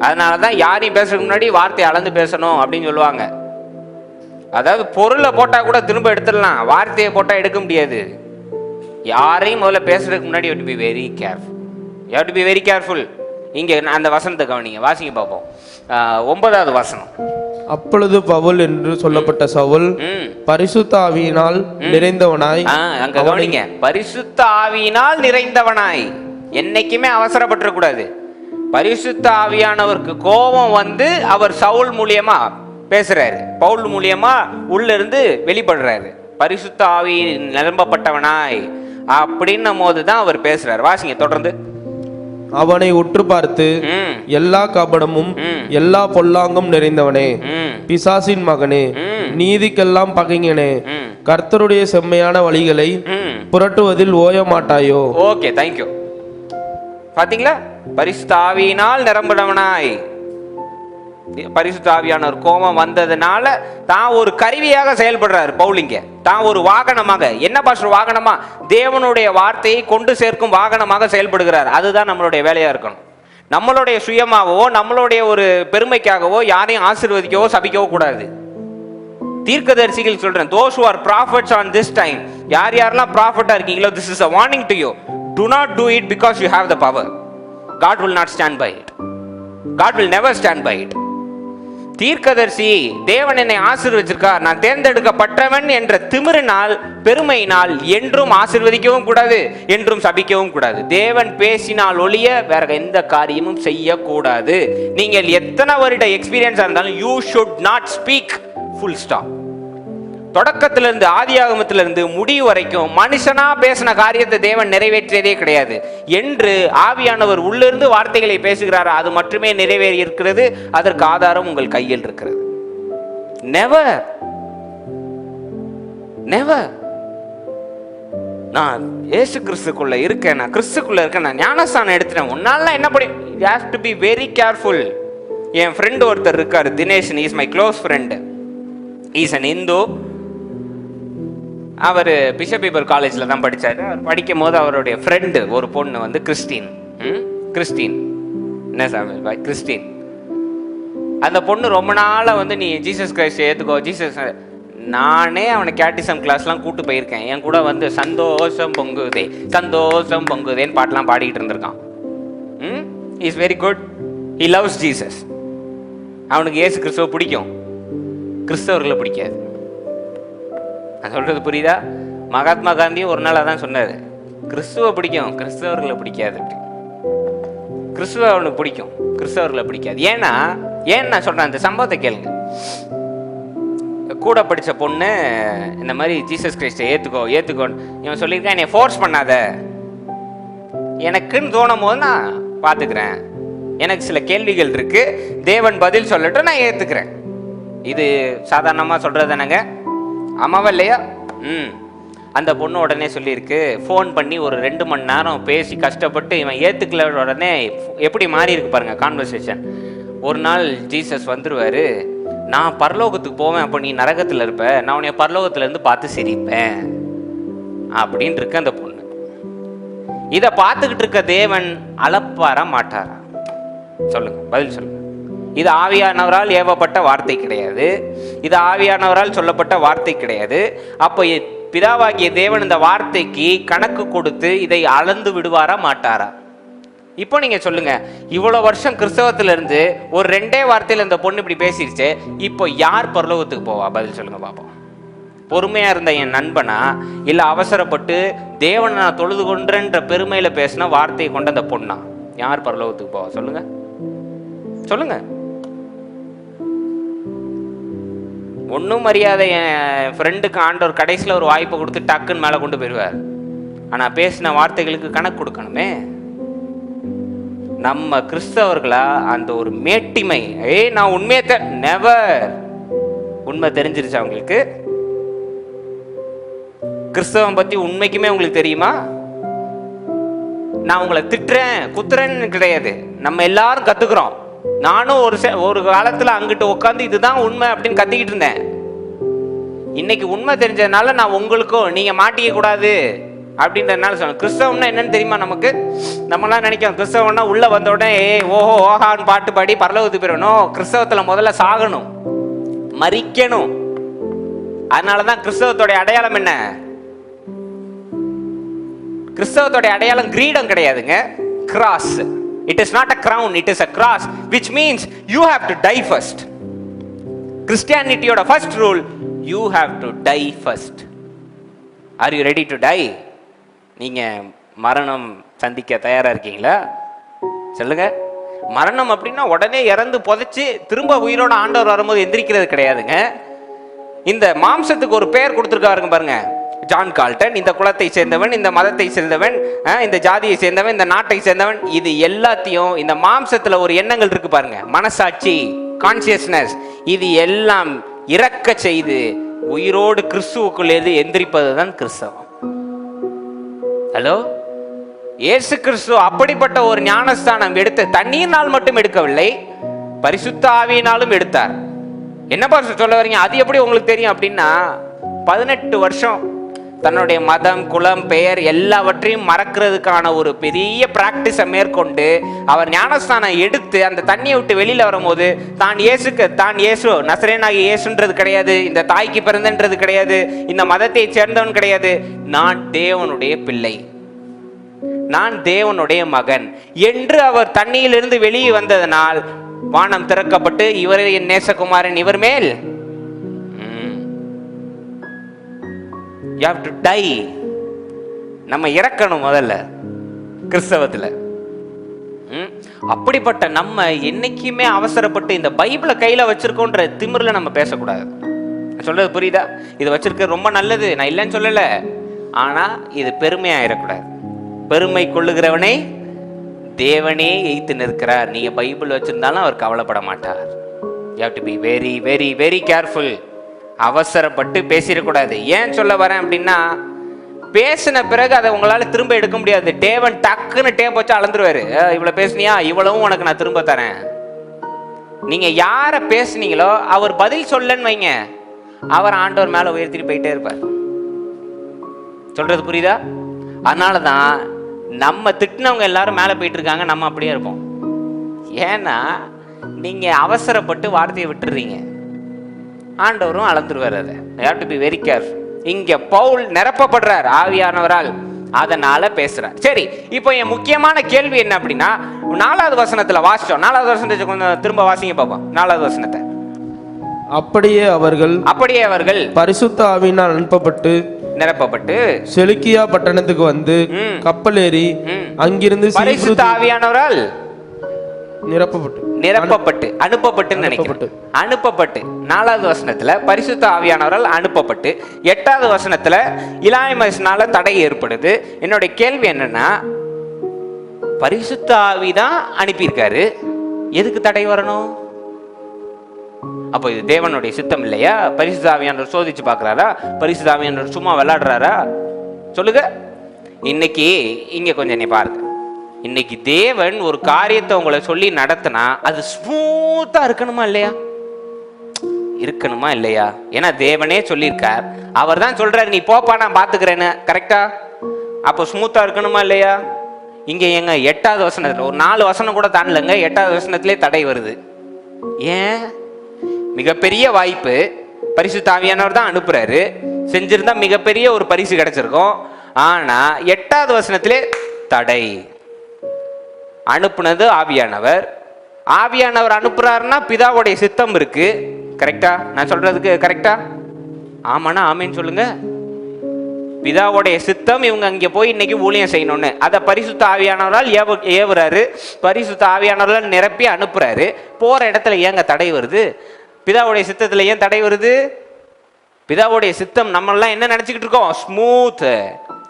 அதனால தான் யாரையும் பேசுறதுக்கு முன்னாடி வார்த்தையை அளந்து பேசணும் அப்படின்னு சொல்லுவாங்க. அதாவது பொருளை போட்டா கூட திரும்ப எடுத்துடலாம், வார்த்தையை போட்டா எடுக்க முடியாது. யாரையும் முதல்ல பேசுறதுக்கு முன்னாடி you have to be very careful. You have to be very careful. இங்க அந்த வசனத்தை கவனிங்க, வாசிங்க பார்ப்போம். 9வது வசனம். அப்பொழுது பவுல் என்று சொல்லப்பட்ட சவுல் பரிசுத்த ஆவியினால் நிறைந்தவனாய், அங்க கவனிங்க, பரிசுத்த ஆவியினால் நிறைந்தவனாய். என்னைக்குமே அவசரப்பட்டுற கூடாது. பரிசுத்த ஆவியானவருக்கு கோபம் வந்து அவர் சவுல் மூலியமா பேசுறாரு, பவுல் மூலியமா உள்ள இருந்து வெளிப்படுறாரு. பரிசுத்த ஆவி நிரம்பப்பட்டவனாய் அப்படின்னும் போதுதான் அவர் பேசுறாரு. வாசிங்க தொடர்ந்து. அவனை உற்று பார்த்து, எல்லா கபடமும் எல்லா பொல்லாங்கும் நிறைந்தவனே, பிசாசின் மகனே, நீதிக்கெல்லாம் பகைஞனே, கர்த்தருடைய செம்மையான வழிகளை புரட்டுவதில் ஓய மாட்டாயோ? Okay, thank you. பாத்தீங்களா? பரிசுத்த ஆவியினால் நிரம்பினவனாய். பரிசுத்த ஆவியானவர் கோபம் வந்ததுனால தான் ஒரு கருவியாக செயல்படுறாரு பவுலிங்க. தான் ஒரு வாகனமாக, என்ன பாஸ்டர் வாகனமா? தேவனுடைய வார்த்தையை கொண்டு சேர்க்கும் வாகனமாக செயல்படுகிறார். அதுதான் நம்மளுடைய வேலையா இருக்கணும். நம்மளுடைய சுயமாகவோ நம்மளுடைய ஒரு பெருமைக்காகவோ யாரையும் ஆசீர்வதிக்கவோ சபிக்கவோ கூடாது. தீர்க்கதரிசிகள் சொல்றேன், those who are prophets on this time, யாரெல்லாம் ப்ராஃபட்டா இருக்கீங்களோ, this is a warning to you. Do not do it because you have the power. God will not stand by it. God will never stand by it. தீர்க்கதரிசி, தேவன் என்னை ஆசீர்வதிச்சிருக்கார், நான் தேர்ந்தெடுக்கப்பட்டவன் என்ற திமிரினால் பெருமையினால் என்றும் ஆசீர்வதிக்கவும் கூடாது, என்றும் சபிக்கவும் கூடாது. தேவன் பேசினால் ஒழிய வேற எந்த காரியமும் செய்யக்கூடாது. நீங்கள் எத்தனை வருட எக்ஸ்பீரியன்ஸா இருந்தாலும் you should not speak. full stop. தொடக்கத்திலிருந்து ஆதியாகமத்திலிருந்து முடிவு வரைக்கும் மனுஷனா பேசின காரியத்தை தேவன் நிறைவேற்றியதே கிடையாது என்று ஆவியானவர் உள்ளிருந்து வார்த்தைகளை பேசுகிறார். அது மட்டுமே நிறைவேறி இருக்கிறது. அதற்கு ஆதாரம் உங்கள் கையில் இருக்கிறது. Never never. நான் இயேசு கிறிஸ்துக்குள்ள இருக்கேன், நான் கிறிஸ்துக்குள்ள இருக்கேன், நான் ஞானஸ்தானம் எடுத்துட்டேன், உன்னால என்ன பண்ணி? you have to be very careful. என் ஃப்ரெண்ட் ஒருத்தர் இருக்காரு, Dineshan. Is my close friend. Is an Hindu. அவர் பிஷப் பீபர் காலேஜில் தான் படித்தார். அவர் படிக்கும் போது அவருடைய ஃப்ரெண்டு ஒரு பொண்ணு வந்து கிறிஸ்டின். என்ன சாமி கிறிஸ்டின். அந்த பொண்ணு ரொம்ப நாளாக வந்து நீ ஜீசஸ் கிரைஸ்ட் ஏற்றுக்கோ, ஜீசஸ். நானே அவனை கேட்டிசம் கிளாஸ்லாம் கூப்பிட்டு போயிருக்கேன். என் கூட வந்து சந்தோஷம் பொங்குதேன்னு பாட்டெலாம் பாடிக்கிட்டு இருந்திருக்கான். Is very good. He loves Jesus. அவனுக்கு இயேசு கிறிஸ்துவ பிடிக்கும், கிறிஸ்தவர்களை பிடிக்காது. நான் சொல்றது புரியுதா? மகாத்மா காந்தி ஒரு நாள் அதான் சொன்னாரு, கிறிஸ்துவ பிடிக்கும், கிறிஸ்தவர்களை பிடிக்காது. கிறிஸ்துவ அவனுக்கு பிடிக்கும், கிறிஸ்தவர்களை பிடிக்காது. ஏன்னா நான் சொல்றேன், அந்த சம்பவத்தை கேளுங்க. கூட படித்த பொண்ணு இந்த மாதிரி ஜீசஸ் கிரைஸ்டை ஏற்றுக்கோன்னு இவன் சொல்லியிருக்கான், என்னை ஃபோர்ஸ் பண்ணாத, எனக்குன்னு தோணும் போது நான் பார்த்துக்கிறேன், எனக்கு சில கேள்விகள் இருக்கு, தேவன் பதில் சொல்லட்டும், நான் ஏற்றுக்கிறேன். இது சாதாரணமாக சொல்கிறது தானேங்க, ஆமாவா இல்லையா? அந்த பொண்ணு உடனே சொல்லியிருக்கு, ஃபோன் பண்ணி ஒரு 2 மணி நேரம் பேசி கஷ்டப்பட்டு இவன் ஏற்றுக்கல. உடனே எப்படி மாறி இருக்கு பாருங்க கான்வர்சேஷன். ஒரு நாள் ஜீசஸ் வந்துடுவார், நான் பரலோகத்துக்கு போவேன், அப்போ நீ நரகத்தில் இருப்ப, நான் உன்னை பரலோகத்துலேருந்து பார்த்து சிரிப்பேன் அப்படின்னு இருக்கு அந்த பொண்ணு. இதை பார்த்துக்கிட்டு இருக்க தேவன் அளப்பாரா மாட்டாரா? சொல்லுங்க, பதில் சொல்லுங்க. இது ஆவியானவரால் ஏவப்பட்ட வார்த்தை கிடையாது, இது ஆவியானவரால் சொல்லப்பட்ட வார்த்தை கிடையாது. அப்போ பிதாவாகிய தேவன் இந்த வார்த்தைக்கு கணக்கு கொடுத்து இதை அளந்து விடுவாரா மாட்டாரா? இப்போ நீங்க சொல்லுங்க, இவ்வளவு வருஷம் கிறிஸ்தவத்துல இருந்து ஒரு 2 வார்த்தையில இந்த பொண்ணு இப்படி பேசிருச்சு, இப்போ யார் பரலோகத்துக்கு போவா? பதில் சொல்லுங்க பாப்போம். பொறுமையா இருந்த என் நண்பனா, இல்ல அவசரப்பட்டு தேவனை நான் தொழுது கொன்றேன்ற பெருமையில பேசின வார்த்தையை கொண்ட அந்த பொண்ணா? யார் பரலோகத்துக்கு போவா? சொல்லுங்க சொல்லுங்க. ஒன்றும் மரியாதை என் ஃப்ரெண்டுக்கு ஆண்டவர் கடைசியில் ஒரு வாய்ப்பை கொடுத்து டக்குன்னு மேலே கொண்டு போயிடுவார். ஆனால் பேசின வார்த்தைகளுக்கு கணக்கு கொடுக்கணுமே. நம்ம கிறிஸ்தவர்களா அந்த ஒரு மேட்டிமை, நான் உண்மையை நெவர், உண்மை தெரிஞ்சிருச்சு அவங்களுக்கு. கிறிஸ்தவம் பற்றி உண்மைக்குமே உங்களுக்கு தெரியுமா? நான் உங்களை திட்டுறேன் குத்துறேன்னு கிடையாது, நம்ம எல்லாரும் கற்றுக்குறோம். நானும் ஒரு காலத்தில் அங்கிட்டு உட்காந்து இதுதான் உண்மை அப்படின்னு கத்திக்கிட்டு இருந்தேன். இன்னைக்கு உண்மை தெரிஞ்சதுனால நான் உங்களுக்கும் நீங்க மாட்டிக்க கூடாது அப்படின்றதுனால சொன்னேன். கிறிஸ்தவம்னா என்னன்னு தெரியுமா? நமக்கு நம்மளாம் நினைக்கிறோம் கிறிஸ்தவம்னா உள்ள வந்த உடனே ஓஹோ ஓஹான்னு பாட்டு பாடி பரலோகத்துக்கு போயிடணும். கிறிஸ்தவத்துல முதல்ல சாகணும், மரிக்கணும். அதனாலதான் கிறிஸ்தவத்தோடைய அடையாளம் என்ன? கிறிஸ்தவத்தோடைய அடையாளம் கிரீடம் கிடையாதுங்க, cross. It is not a crown, it is a cross, which means you have to die first. Christianity oda first rule, you have to die first. Are you ready to die? நீங்க மரணம் சந்திக்க தயாரா இருக்கீங்களா? சொல்லுங்க. மரணம் அப்படின்னா உடனே இறந்து புதைச்சு திரும்ப உயிரோட ஆண்டவர் வரும்போது எந்திரிக்கிறது கிடையாதுங்க. இந்த மாம்சத்துக்கு ஒரு பெயர் கொடுத்துருக்காருங்க பாருங்க, ஜான் கால்டன். இந்த குலத்தை சேர்ந்தவன், இந்த மதத்தை சேர்ந்தவன், இந்த ஜாதியை சேர்ந்தவன், இந்த நாட்டை சேர்ந்தவன், இது எல்லாத்தையும் இந்த மாம்சத்துல ஒரு எண்ணங்கள் இருக்கு பாருங்க, மனசாட்சி, கான்சியஸ்னஸ், இது எல்லாம் இறக்க செய்து உயிரோடு கிறிஸ்துவுக்குள்ளே எந்திரிப்பது தான் கிறிஸ்தவம். ஹலோ, இயேசு கிறிஸ்து அப்படிப்பட்ட ஒரு ஞானஸ்தானம் எடுத்து தண்ணீர்னால் மட்டும் எடுக்கவில்லை, பரிசுத்த ஆவியினாலும் எடுத்தார். என்ன பாரு சொல்ல வரீங்க? அது எப்படி உங்களுக்கு தெரியும் அப்படின்னா, 18 வருஷம் தன்னுடைய மதம், குலம், பெயர் எல்லாவற்றையும் மறக்கிறதுக்கான ஒரு பெரிய பிராக்டிஸை மேற்கொண்டு அவர் ஞானஸ்தானம் எடுத்து அந்த தண்ணியை விட்டு வெளியில வரும்போது தான் இயேசு நசரேனாகிய இயேசுன்றது கிடையாது, இந்த தாய்க்கு பிறந்தன்றது கிடையாது, இந்த மதத்தை சேர்ந்தவன் கிடையாது, நான் தேவனுடைய பிள்ளை, நான் தேவனுடைய மகன் என்று அவர் தண்ணியிலிருந்து வெளியே வந்ததனால் வானம் திறக்கப்பட்டு இவரே என் நேசகுமாரன், இவர் மேல் you have to die. நம்ம இறக்கணும் முதல்ல கிறிஸ்தவத்துல. அப்படிப்பட்ட நம்ம என்னைக்குமே அவசரப்பட்டு இந்த பைபிளை கையில வச்சிருக்கோன்ற திமிர்ல நம்ம பேசக்கூடாது. சொல்றது புரியுதா? இது வச்சிருக்க ரொம்ப நல்லது, நான் இல்லைன்னு சொல்லல, ஆனா இது பெருமையா ஆயிடக்கூடாது. பெருமை கொள்ளுகிறவனை தேவனே எய்த்து நிற்கிறார். நீங்க பைபிள் வச்சிருந்தாலும் அவர் கவலைப்பட மாட்டார். you have to be very very very careful. அவசரப்பட்டு பேசிடக்கூடாது. ஏன் சொல்ல வரேன் அப்படின்னா, பேசின பிறகு அதை உங்களால திரும்ப எடுக்க முடியாது. தேவன் டக்குன்னு டேப் வச்சு அளந்துருவாரு, இவ்வளவு பேசுனியா, இவ்வளவும் உனக்கு நான் திரும்ப தரேன். நீங்க யார பேசுனீங்களோ அவர் பதில் சொல்லன்னு வைங்க, அவர் ஆண்டவர் மேல உயர்த்திட்டு போயிட்டே இருப்பார். சொல்றது புரியுதா? அதனாலதான் நம்ம திட்டினவங்க எல்லாரும் மேல போயிட்டு இருக்காங்க, நம்ம அப்படியே இருப்போம். ஏன்னா நீங்க அவசரப்பட்டு வார்த்தையை விட்டுறீங்க, ஆண்டவரும் அளந்துருவார். அதை you have to be very careful. இங்க பவுல் நிரப்பப்படுறார் ஆவியானவரால், அதனால பேசுறார். சரி, இப்போ என் முக்கியமான கேள்வி என்ன அப்படின்னா, 4வது வசனத்துல வாசிச்சோம். 4வது வசனத்தை கொஞ்சம் திரும்ப வாசிங்க பாப்போம். 4வது வசனத்தை. அப்படியே அவர்கள் பரிசுத்த ஆவியினால் அனுப்பப்பட்டு நிரப்பப்பட்டு செலுக்கியா பட்டணத்துக்கு வந்து கப்பல் ஏறி அங்கிருந்து பரிசுத்த ஆவியானவரால் நிரப்பப்பட்டு அனுப்பப்பட்டுன்னு நினைக்கிறேன். அனுப்பப்பட்டு 4வது வசனத்துல பரிசுத்த ஆவியானவரால் அனுப்பப்பட்டு, 8வது வசனத்துல இலாய்மஸ்னால தடை ஏற்படுது. என்னுடைய கேள்வி என்னன்னா, பரிசுத்த ஆவிதான் அனுப்பியிருக்காரு, எதுக்கு தடை வரணும்? அப்போ இது தேவனுடைய சித்தம் இல்லையா? பரிசுத்த ஆவியானவர் சோதிச்சு பார்க்கறாரா? பரிசுத்த ஆவியானவர் சும்மா விளையாடுறாரா? சொல்லுங்க. இன்னைக்கு இங்க கொஞ்சம் நீ பாருங்க. இன்னைக்கு தேவன் ஒரு காரியத்தை உங்களை சொல்லி நடத்தினா அது ஸ்மூத்தா இருக்கணுமா இல்லையா? இருக்கணுமா இல்லையா? ஏன்னா தேவனே சொல்லியிருக்கார், அவர் தான் சொல்றாரு நீ போப்பா நான் பாத்துக்கிறேன்னு. கரெக்டா? அப்போ ஸ்மூத்தா இருக்கணுமா இல்லையா? இங்க எங்க 8வது வசனத்துல ஒரு 4 வசனம் கூட தாண்டலங்க, 8வது வசனத்திலே தடை வருது. ஏன்? மிகப்பெரிய வாய்ப்பு, பரிசுத்த ஆவியானவர் தான் அனுப்புறாரு, செஞ்சிருந்தா மிகப்பெரிய ஒரு பரிசு கிடைச்சிருக்கும். ஆனா 8வது வசனத்திலே தடை. அனுப்புனது ஆவியானவர். ஆவியானவர் அனுப்புறாருன்னா பிதாவுடைய சித்தம் இருக்கு. கரெக்டா? நான் சொல்றதுக்கு கரெக்டா? ஆமாண்ணா ஆமேன்னு சொல்லுங்க. பிதாவுடைய சித்தம் இவங்க அங்கே போய் இன்னைக்கு ஊழியம் செய்யணும்னு அதை பரிசுத்த ஆவியானவரால் ஏவுறாரு. பரிசுத்த ஆவியானவரால் நிரப்பி அனுப்புறாரு. போற இடத்துல ஏங்க தடை வருது? பிதாவுடைய சித்தத்துல ஏன் தடை வருது? பிதாவுடைய சித்தம் நம்மெல்லாம் என்ன நினைச்சுக்கிட்டு இருக்கோம்? Smooth.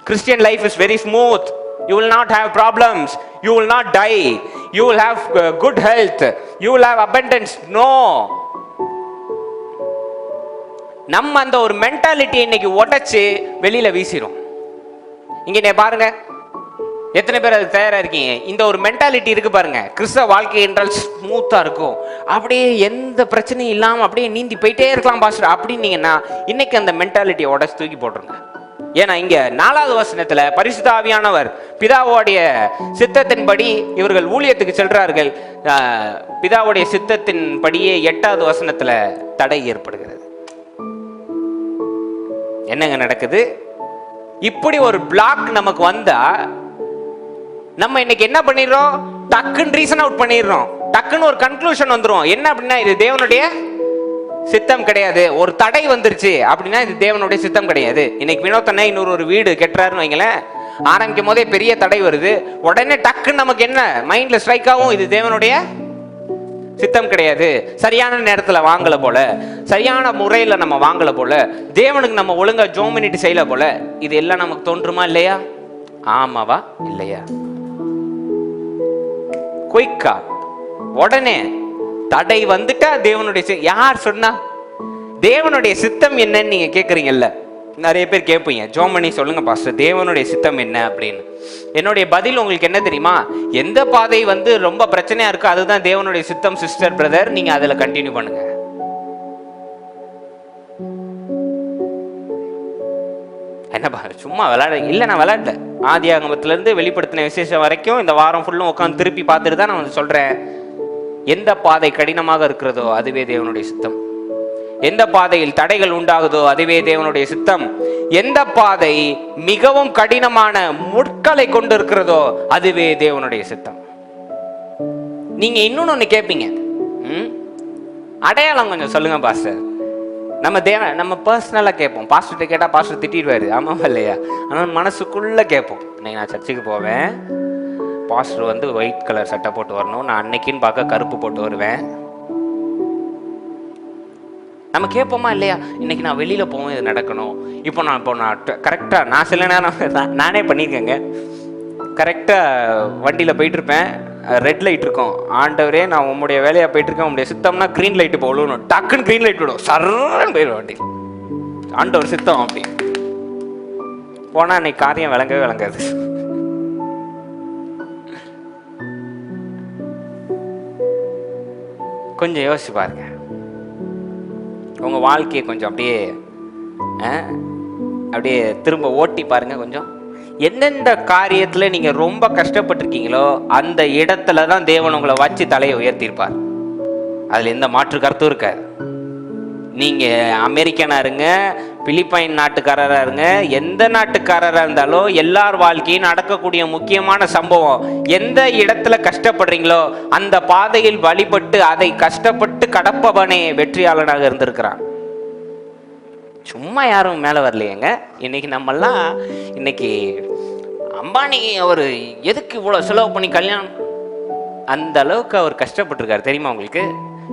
Christian life is very smooth. You will not have problems. You will not die. You will have good health. You will have abundance. No. நம்ம அந்த ஒரு மென்டாலிட்டி இன்னைக்கு உடைச்சு வெளியில வீசிரும். இங்க பாருங்க, எத்தனை பேர் அது தயாரா இருக்கீங்க? இந்த ஒரு மென்டாலிட்டி இருக்கு பாருங்க. கிறிஸ்தவ வாழ்க்கை என்றால் ஸ்மூத்தா இருக்கும், அப்படியே எந்த பிரச்சனையும் இல்லாம அப்படியே நீந்தி போயிட்டே இருக்கலாம் பாஸ்டர் அப்படின்னீங்கன்னா இன்னைக்கு அந்த மென்டாலிட்டியை உடைச்சு தூக்கி போட்டுருங்க. ஏன்னா இங்க 4வது வசனத்துல பரிசுத்த ஆவியானவர் பிதாவுடைய சித்தத்தின்படி இவர்கள் ஊழியத்துக்கு செல்றார்கள். பிதாவுடைய சித்தத்தின்படியே 8வது வசனத்துல தடை ஏற்படுகிறது. என்னங்க நடக்குது? இப்படி ஒரு பிளாக் நமக்கு வந்தா நம்ம இன்னைக்கு என்ன பண்ணிடுறோம்? டக்குன்னு ரீசன் அவுட் பண்ணிடுறோம். டக்குன்னு ஒரு கன்க்ளூஷன் வந்துரும். என்ன அப்படின்னா இது தேவனுடைய சித்தம் கிடையாது. ஒரு தடை வந்துருச்சு அப்படின்னா இது தேவனுடைய சித்தம் கிடையாது. இன்னைக்கு வினோத்தனை இன்னொரு வீடு கெட்டுறாருன்னு வைங்களேன், ஆரம்பிக்கும் போதே பெரிய தடை வருது. உடனே டக்குன்னு நமக்கு என்ன மைண்ட்ல ஸ்ட்ரைக் ஆகும்? இது தேவனுடைய சித்தம் கிடையாது, சரியான நேரத்துல வாங்கல போல, சரியான முறையில நம்ம வாங்கல போல, தேவனுக்கு நம்ம ஒழுங்கா ஜோமினிட்டு செய்யல போல. இது எல்லாம் நமக்கு தோன்றுமா இல்லையா? ஆமாவா இல்லையா? குயிக்கா உடனே தடை வந்துட்டா தேவனுடைய யார் சொன்னா? தேவனுடைய சித்தம் என்னன்னு நீங்க கேக்குறீங்கல்ல, நிறைய பேர் கேட்பீங்க, ஜோமனி சொல்லுங்க பாஸ்டர் தேவனுடைய சித்தம் என்ன அப்படின்னு. என்னுடைய பதில் உங்களுக்கு என்ன தெரியுமா? எந்த பாதை ரொம்ப பிரச்சனையா இருக்கோ அதுதான் தேவனுடைய சித்தம் சிஸ்டர் பிரதர், நீங்க அதுல கண்டினியூ பண்ணுங்க. என்னப்பா சும்மா விளையாட இல்ல, நான் விளையாடல. ஆதி ஆகமத்துல இருந்து வெளிப்படுத்தின விசேஷம் வரைக்கும் இந்த வாரம் ஃபுல்லும் உட்காந்து திருப்பி பார்த்துட்டு தான் நான் சொல்றேன். எந்த பாதை கடினமாக இருக்கிறதோ அதுவே தேவனுடைய சித்தம். எந்த பாதையில் தடைகள் உண்டாகுதோ அதுவே தேவனுடைய சித்தம். எந்த பாதை மிகவும் கடினமான முட்களை கொண்டு இருக்கிறதோ அதுவே தேவனுடைய சித்தம். நீங்க இன்னொன்னு கேட்பீங்க, அடையாளம் கொஞ்சம் சொல்லுங்க பாஸ்டர். நம்ம பர்சனலா கேட்போம். பாஸ்டர் கேட்டா பாஸ்டர் திட்டிடுவாரு, ஆமாவா இல்லையா? ஆனால் மனசுக்குள்ள கேட்போம். இன்னைக்கு நான் சர்ச்சுக்கு போவேன், பாஸ்டர் ஒயிட் கலர் சட்டை போட்டு வரணும், நான் அன்னைக்குன்னு பார்க்க கருப்பு போட்டு வருவேன். நம்ம கேட்போமா இல்லையா? இன்னைக்கு நான் வெளியில போவேன், இது நடக்கணும். இப்போ நான் கரெக்டா நான் சில நேரம் நானே பண்ணியிருக்கேங்க. கரெக்டா வண்டியில போயிட்டு இருப்பேன், ரெட் லைட் இருக்கும். ஆண்டவரே நான் உங்களுடைய வேலையா போயிட்டு இருக்கேன், உங்களுடைய சித்தம்னா கிரீன் லைட் போகணும், டக்குன்னு கிரீன் லைட் விடும், சர்ன்னு போயிடும் வண்டி. ஆண்டவர் சித்தம் அப்படி போனா அன்னைக்கு காரியம் விளங்கவே விளங்காது. கொஞ்சம் யோசிச்சு பாருங்க, உங்க வாழ்க்கையை கொஞ்சம் அப்படியே திரும்ப ஓட்டி பாருங்க. கொஞ்சம் எந்தெந்த காரியத்துல நீங்க ரொம்ப கஷ்டப்பட்டிருக்கீங்களோ அந்த இடத்துல தான் தேவன் உங்களை வச்சு தலையை உயர்த்திருப்பார். அதுல எந்த மாற்று கருத்தும் இருக்காது. நீங்க அமெரிக்கனா இருங்க, பிலிப்பைன் நாட்டுக்காரரா இருங்க, எந்த நாட்டுக்காரரா இருந்தாலும் எல்லார் வாழ்க்கையும் நடக்கக்கூடிய முக்கியமான சம்பவம், எந்த இடத்துல கஷ்டப்படுறீங்களோ அந்த பாதையில் வழிபட்டு அதை கஷ்டப்பட்டு கடப்பவனே வெற்றியாளனாக இருந்திருக்கிறான். சும்மா யாரும் மேல வரலையேங்க. இன்னைக்கு நம்மெல்லாம் இன்னைக்கு அம்பானி அவர் எதுக்கு இவ்வளவு செலவு பண்ணி கல்யாணம் அந்த அளவுக்கு அவர் கஷ்டப்பட்டிருக்காரு தெரியுமா உங்களுக்கு?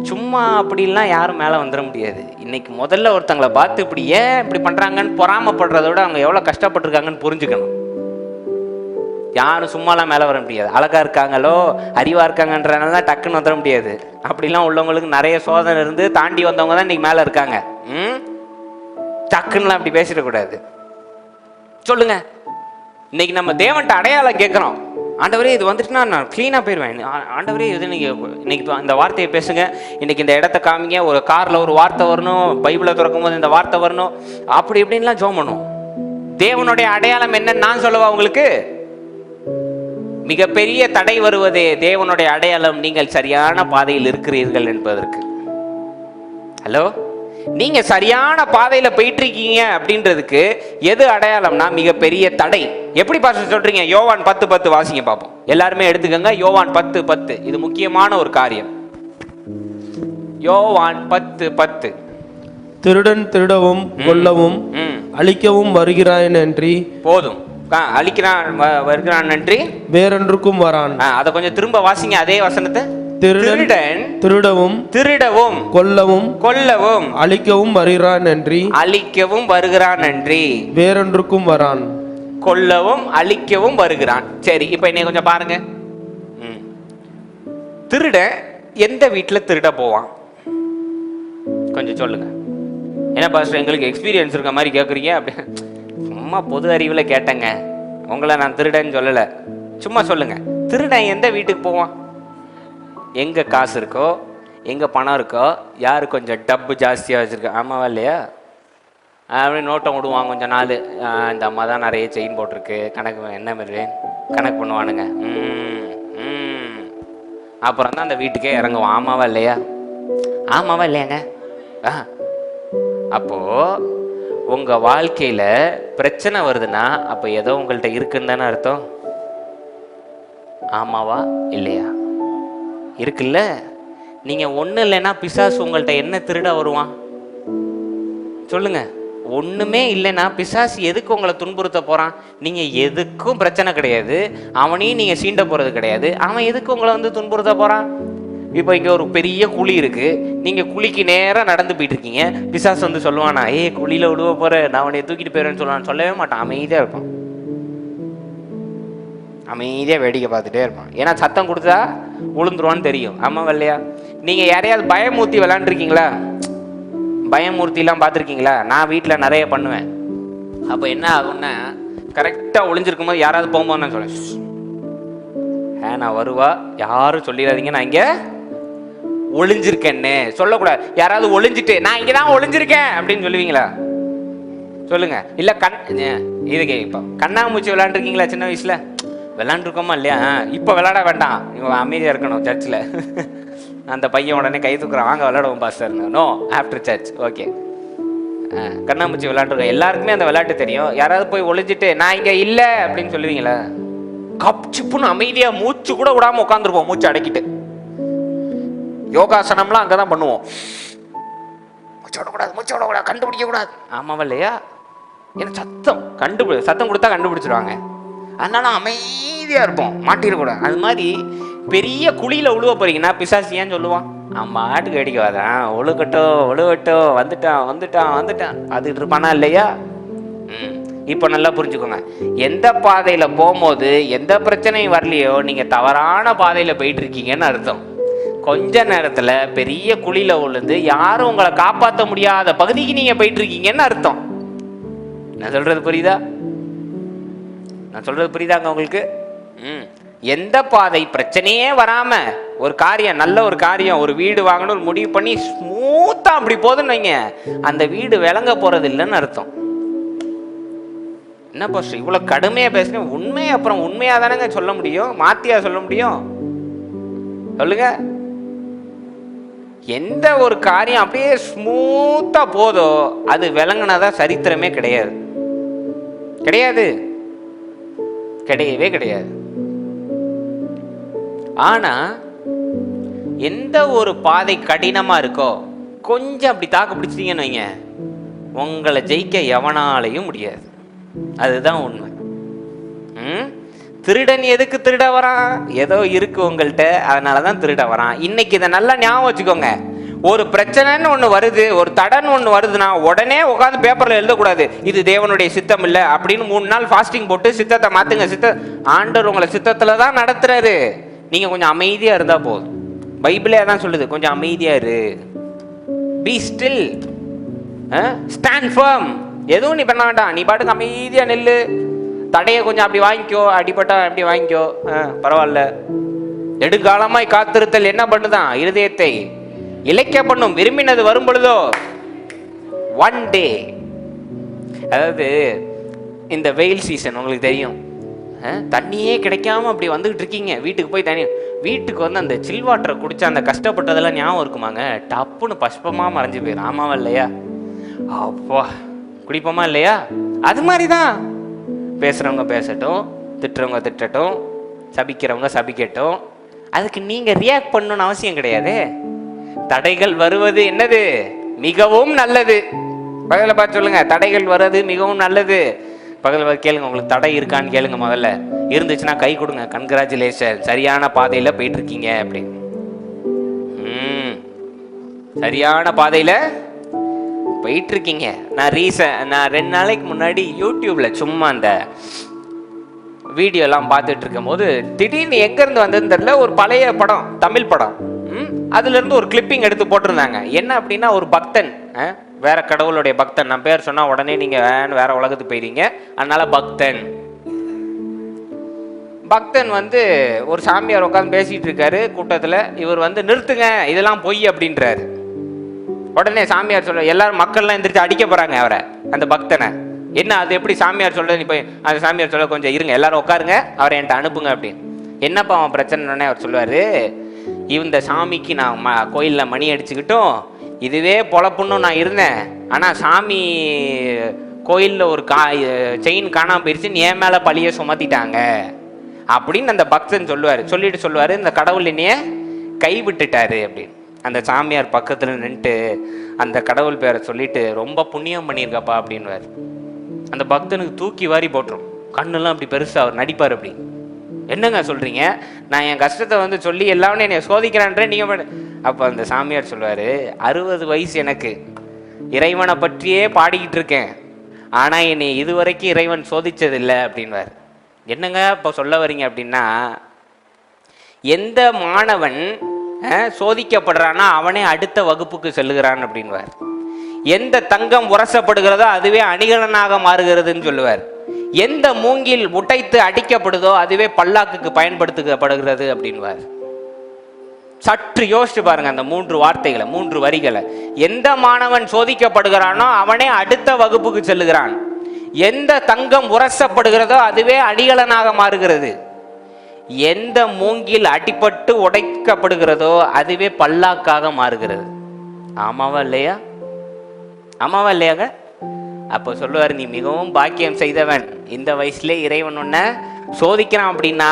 சும்மா அப்படிலாம் யாரும் மேலே வந்துட முடியாது. இன்னைக்கு முதல்ல ஒருத்தங்களை பார்த்து இப்படி ஏன் இப்படி பண்ணுறாங்கன்னு பொறாமப்படுறத விட அவங்க எவ்வளோ கஷ்டப்பட்டிருக்காங்கன்னு புரிஞ்சுக்கணும். யாரும் சும்மாலாம் மேலே வர முடியாது. அழகா இருக்காங்களோ அறிவாக இருக்காங்கன்றனால தான் டக்குன்னு வந்துட முடியாது. அப்படிலாம் உள்ளவங்களுக்கு நிறைய சோதனை இருந்து தாண்டி வந்தவங்க தான் இன்னைக்கு மேலே இருக்காங்க. டக்குன்னுலாம் அப்படி பேசிடக்கூடாது. சொல்லுங்க, இன்னைக்கு நம்ம தேவன்ட்ட அடையாளம் கேட்குறோம். ஆண்டவரே இது வந்துட்டுனா நான் க்ளீனாக போயிடுவேன். ஆண்டவரே இது நீங்கள் இன்னைக்கு இந்த வார்த்தையை பேசுங்க, இன்னைக்கு இந்த இடத்த காமிங்க, ஒரு காரில் ஒரு வார்த்தை வரணும், பைபிளை திறக்கும் போது இந்த வார்த்தை வரணும், அப்படி இப்படின்லாம் ஜெபம் பண்ணும். தேவனுடைய அடையாளம் என்னன்னு நான் சொல்லவா உங்களுக்கு? மிகப்பெரிய தடை வருவதே தேவனுடைய அடையாளம் நீங்கள் சரியான பாதையில் இருக்கிறீர்கள் என்பதற்கு. ஹலோ, நீங்க சரியான பாதையில போயிட்டு இருக்கீங்க அப்படின்றதுக்கு எது அடையாளம்னா மிகப்பெரிய தடை. எப்படி பாஸ்டர் சொல்றீங்க? யோவான் 10:10 வாசிங்க பார்ப்போம். எல்லாருமே எடுத்துக்கங்க. யோவான் 10:10 இது முக்கியமான ஒரு காரியம். யோவான் 10:10 திருடன் திருடவும் கொல்லவும் அழிக்கவும் வருகிறான் நன்றி. போதும், அழிக்கிறான் வருகிறான் நன்றி வேறொன்றுக்கும் வரான். அதை கொஞ்சம் திரும்ப வாசிங்க அதே வசனத்தை. திருடன் திருடவும் திருடவும் கொல்லவும் கொல்லவும் அழிக்கவும் வருகிறான் நன்றி. அழிக்கவும் வருகிறான் நன்றி. வேறொன்றுக்கும் வரான். கொல்லவும் அழிக்கவும் வருகிறான். சரி, இப்ப என்னை கொஞ்சம் பாருங்க. திருட எந்த வீட்டுல திருட போவான்? கொஞ்சம் சொல்லுங்க. என்ன பாஸ்டர் எங்களுக்கு எக்ஸ்பீரியன்ஸ் இருக்க மாதிரி கேட்குறீங்க? அப்படி சும்மா பொது அறிவில் கேட்டேங்க, உங்களை நான் திருடன்னு சொல்லலை. சும்மா சொல்லுங்க, திருடன் எந்த வீட்டுக்கு போவான்? எங்கே காசு இருக்கோ, எங்கே பணம் இருக்கோ, யார் கொஞ்சம் டப்பு ஜாஸ்தியாக வச்சுருக்கா, ஆமாவா இல்லையா? அப்படி நோட்டம் விடுவான் கொஞ்சம் நாள். இந்த அம்மா தான் நிறைய செயின் போட்டிருக்கு, கணக்கு என்ன மாதிரி கணக்கு பண்ணுவானுங்க. அப்புறம் தான் அந்த வீட்டுக்கே இறங்குவான். ஆமாவா இல்லையா? ஆமாவா இல்லையாங்க? அப்போது உங்கள் வாழ்க்கையில் பிரச்சனை வருதுன்னா அப்போ ஏதோ உங்கள்கிட்ட இருக்குன்னு தானே அர்த்தம். ஆமாவா இல்லையா? இருக்குல்ல. நீங்கள் ஒன்றும் இல்லைன்னா பிசாசு உங்கள்கிட்ட என்ன திருட வருவான் சொல்லுங்க? ஒன்றுமே இல்லைன்னா பிசாசு எதுக்கு உங்களை துன்புறுத்த போகிறான்? நீங்கள் எதுக்கும் பிரச்சனை கிடையாது, அவனையும் நீங்கள் சீண்ட போகிறது கிடையாது, அவன் எதுக்கு உங்களை வந்து துன்புறுத்த போகிறான்? இப்போ இங்கே ஒரு பெரிய குழி இருக்குது, நீங்கள் குழிக்கு நேராக நடந்து போயிட்டு இருக்கீங்க. பிசாசு வந்து சொல்லுவானா, குழியில் விடுவ போகிற, நான் அவனை தூக்கிட்டு போயிடுறேன்னு சொல்லுவான்னு? சொல்லவே மாட்டான். அமைதியாக இருப்பான். அமைதியாக வேடிக்கை பார்த்துட்டே இருப்பான். ஏன்னா சத்தம் கொடுத்தா விழுந்துருவான்னு தெரியும். ஆமாம் இல்லையா? நீங்கள் யாரையாவது பயமூர்த்தி விளாண்டுருக்கீங்களா? பயமூர்த்திலாம் பார்த்துருக்கீங்களா? நான் வீட்டில் நிறைய பண்ணுவேன். அப்போ என்ன ஆகும்னா, கரெக்டாக ஒளிஞ்சிருக்கும் போது யாராவது போகும்போது நான் சொல்லுவேன், நான் வருவா, யாரும் சொல்லிடாதீங்க நான் இங்கே ஒளிஞ்சிருக்கேன்னு சொல்லக்கூடாது. யாராவது ஒளிஞ்சிட்டு நான் இங்கே தான் ஒளிஞ்சிருக்கேன் அப்படின்னு சொல்லுவீங்களா? சொல்லுங்க. இல்லை இதுக்கு இப்போ கண்ணாமூச்சி விளாண்டுருக்கீங்களா? சின்ன வயசில் விளாண்டுருக்கோமா இல்லையா? இப்போ விளாட வேண்டாம், இவங்க அமைதியாக இருக்கணும். சர்ச்சில் அந்த பையன் உடனே கை தூக்குறான், வாங்க விளாடுவோம் pastor. No, after church. Okay, கண்ணாமூச்சி விளாண்டுருக்கோம். எல்லாருக்குமே அந்த விளையாட்டு தெரியும். யாராவது போய் ஒளிஞ்சிட்டு நான் இங்கே இல்லை அப்படின்னு சொல்லுவீங்களா? கப்சிப்புன்னு அமைதியாக மூச்சு கூட விடாமல் உட்காந்துருப்போம், மூச்சு அடக்கிட்டு. யோகாசனம்லாம் அங்கே தான் பண்ணுவோம். மூச்சு விடக்கூடாது, கண்டுபிடிக்க கூடாது. ஆமாவா இல்லையா? ஏன்னா சத்தம் கொடுத்தா கண்டுபிடிச்சிருவாங்க. அதனால அமைதியாக இருப்போம், மாட்டிடக்கூடாது. அது மாதிரி பெரிய குழியில் உழுவ போறீங்கன்னா பிசாசு ஏன் சொல்லுவான்? மாட்டுக்கு அடிக்காதான், ஒழுகட்டும், வந்துட்டான் அதுட்டு இருப்பானா இல்லையா? இப்போ நல்லா புரிஞ்சுக்கோங்க. எந்த பாதையில் போகும்போது எந்த பிரச்சனையும் வரலையோ நீங்கள் தவறான பாதையில் போயிட்டு இருக்கீங்கன்னு அர்த்தம். கொஞ்ச நேரத்தில் பெரிய குழியில் விழுந்து யாரும் உங்களை காப்பாற்ற முடியாத பகுதிக்கு நீங்கள் போயிட்டு இருக்கீங்கன்னு அர்த்தம். நான் சொல்றது புரியுதா? புரியுதாங்க உங்களுக்கு? எந்த பாதை பிரச்சனையே வராம ஒரு காரியம், நல்ல ஒரு காரியம், ஒரு வீடு வாங்கணும் ஒரு முடிவு பண்ணி ஸ்மூத்தா அப்படி போதுன்னு வைங்க, அந்த வீடு விளங்க போறது இல்லைன்னு அர்த்தம். என்ன பாஸ்டர் இவ்வளவு கடுமையா பேசுறேன்? உண்மையை அப்புறம் உண்மையா தானங்க சொல்ல முடியும், மாத்தியா சொல்ல முடியும்? சொல்லுங்க. எந்த ஒரு காரியம் அப்படியே ஸ்மூத்தா போதோ அது விளங்குனதா சரித்திரமே கிடையாது. கிடையவே கிடையாது. ஆனா எந்த ஒரு பாதை கடினமா இருக்கோ கொஞ்சம் அப்படி தாக்கு பிடிச்சிட்டீங்கன்னு வைங்க, உங்களை ஜெயிக்க எவனாலையும் முடியாது. அதுதான் உண்மை. திருடன் எதுக்கு திருட வரான்? ஏதோ இருக்கு உங்கள்கிட்ட, அதனாலதான் திருட வரான். இன்னைக்கு இதை நல்லா ஞாபகம் வச்சுக்கோங்க. ஒரு பிரச்சனைன்னு ஒண்ணு வருது, ஒரு தடன்னு ஒண்ணு வருதுன்னா உடனே உட்காந்து பேப்பர்ல எழுதக்கூடாது இது தேவனுடைய சித்தம் இல்லை அப்படின்னு 3 நாள் ஃபாஸ்டிங் போட்டு சித்தத்தை மாத்துங்க. ஆண்டவர் உங்களை சித்தத்துல தான் நடத்துறாரு. நீங்க கொஞ்சம் அமைதியா இருந்தா போதும். பைபிளே அதான் சொல்லுது, கொஞ்சம் அமைதியா இரு. Be still, stand firm. எதுவும் நீ பண்ண வேண்டாம், நீ பாட்டுக்கு அமைதியா நெல்லு. தடையை கொஞ்சம் அப்படி வாங்கிக்கோ, அடிபட்டா அப்படி வாங்கிக்கோ, பரவாயில்ல. நெடுங்காலமாய் காத்திருத்தல் என்ன பண்ணுதான்? இருதயத்தை இளைக்க பண்ணும். விரும்பினது வரும் பொழுதோ ஒன் டே. அதாவது இந்த வெயில் சீசன் உங்களுக்கு தெரியும், தண்ணியே கிடைக்காம அப்படி வந்துகிட்டு இருக்கீங்க. வீட்டுக்கு போய் தண்ணி, வீட்டுக்கு வந்து அந்த சில் வாட்டரை குடிச்சா அந்த கஷ்டப்பட்டதெல்லாம் ஞாபகம் இருக்குமாங்க? டப்புன்னு பஷ்பமா மறைஞ்சு போயிடும். ஆமாவா இல்லையா? அப்பா குடிப்போமா இல்லையா? அது மாதிரி தான் பேசுறவங்க பேசட்டும், திட்டுறவங்க திட்டட்டும், சபிக்கிறவங்க சபிக்கட்டும். அதுக்கு நீங்க ரியாக்ட் பண்ணணும்னு அவசியம் கிடையாது. தடைகள் வருவது என்னது? மிகவும் நல்லது. பக்கத்தில் பார்த்து சொல்லுங்க, தடைகள் வருவது மிகவும் நல்லது. பக்கத்தில் கேளுங்க, உங்களுக்கு தடை இருக்கான்னு கேளுங்க. முதல்ல இருந்துச்சுன்னா கை கொடுங்க, கன்கிராச்சுலேஷன், சரியான பாதையில போயிட்டு இருக்கீங்க அப்படி. சரியான பாதையில போயிட்டு இருக்கீங்க. நான் 2 நாளைக்கு முன்னாடி யூடியூப்ல சும்மா அந்த வீடியோ எல்லாம் பார்த்துட்டு இருக்கும் போது திடீர்னு எங்க இருந்து வந்ததுன்னு தெரியல, ஒரு பழைய படம், தமிழ் படம், அதுல இருந்து ஒரு கிளிப்பிங் எடுத்து போட்டிருந்தாங்க. என்ன அப்படின்னா, ஒரு பக்தன், வேற கடவுளுடைய பக்தன். நான் பேர் சொன்னா உடனே நீங்க வேற உலகத்துக்கு போயிருங்க, அதனால பக்தன் வந்து ஒரு சாமியார் உட்காந்து பேசிட்டு இருக்காரு கூட்டத்துல. இவர் வந்து நிறுத்துங்க, இதெல்லாம் பொய் அப்படின்றாரு. உடனே சாமியார் சொல்ல, எல்லாரும் மக்கள்லாம் எந்திரிச்சு அடிக்க போறாங்க அவரை, அந்த பக்தனை. என்ன அது எப்படி சாமியார் சொல்றது? நீ போய் அந்த சாமியார் சொல்ல, கொஞ்சம் இருங்க, எல்லாரும் உட்காருங்க, அவரை என்கிட்ட அனுப்புங்க அப்படின்னு. என்னப்பா அவன் பிரச்சனைன்னு அவர் சொல்லுவாரு, இந்த சாமிக்கு நான் கோயிலில் மணி அடிச்சுக்கிட்டும் இதுவே பொழப்புன்னு நான் இருந்தேன். ஆனால் சாமி கோயிலில் ஒரு செயின் காணாமல் போயிடுச்சுன்னு என் மேலே பழிய சுமத்திட்டாங்க அப்படின்னு அந்த பக்தன் சொல்லுவார். சொல்லுவார், இந்த கடவுள் என்னைய கை விட்டுட்டாரு அப்படின்னு. அந்த சாமியார் பக்கத்தில் நின்றுட்டு அந்த கடவுள் பேரை சொல்லிட்டு, ரொம்ப புண்ணியம் பண்ணியிருக்கப்பா அப்படின்வார். அந்த பக்தனுக்கு தூக்கி வாரி போட்டுரும். கண்ணெல்லாம் அப்படி பெருசாக அவர் நடிப்பார். அப்படி என்னங்க சொல்றீங்க? நான் என் கஷ்டத்தை வந்து சொல்லி எல்லாமே என்னை சோதிக்கிறான்றே நீங்க. அப்போ அந்த சாமியார் சொல்லுவார், 60 வயசு எனக்கு, இறைவனை பற்றியே பாடிக்கிட்டு இருக்கேன், ஆனால் என்னை இதுவரைக்கும் இறைவன் சோதிச்சதில்லை அப்படின்வார். என்னங்க இப்போ சொல்ல வரீங்க அப்படின்னா, எந்த மாணவன் சோதிக்கப்படுறான்னா அவனே அடுத்த வகுப்புக்கு செல்லுகிறான் அப்படின்வார். எந்த தங்கம் உரசப்படுகிறதோ அதுவே அணிகலனாக மாறுகிறதுன்னு சொல்லுவார். எந்த மூங்கில் முட்டைத்து அடிக்கப்படுதோ அதுவே பல்லாக்குக்கு பயன்படுத்தப்படுகிறது அப்படின்வார். சற்று யோசிச்சு பாருங்க அந்த 3 வார்த்தைகளை, 3 வரிகளை. எந்த மாணவன் சோதிக்கப்படுகிறானோ அவனே அடுத்த வகுப்புக்கு செல்லுகிறான். எந்த தங்கம் உரசப்படுகிறதோ அதுவே அணிகலனாக மாறுகிறது. எந்த மூங்கில் அடிபட்டு உடைக்கப்படுகிறதோ அதுவே பல்லாக்காக மாறுகிறது. ஆமாவா இல்லையா? ஆமாவா இல்லையாங்க? அப்போ சொல்லுவார், நீ மிகவும் பாக்கியம் செய்தவன், இந்த வயசுல இறைவன் உன்னை சோதிக்கிறான் அப்படின்னா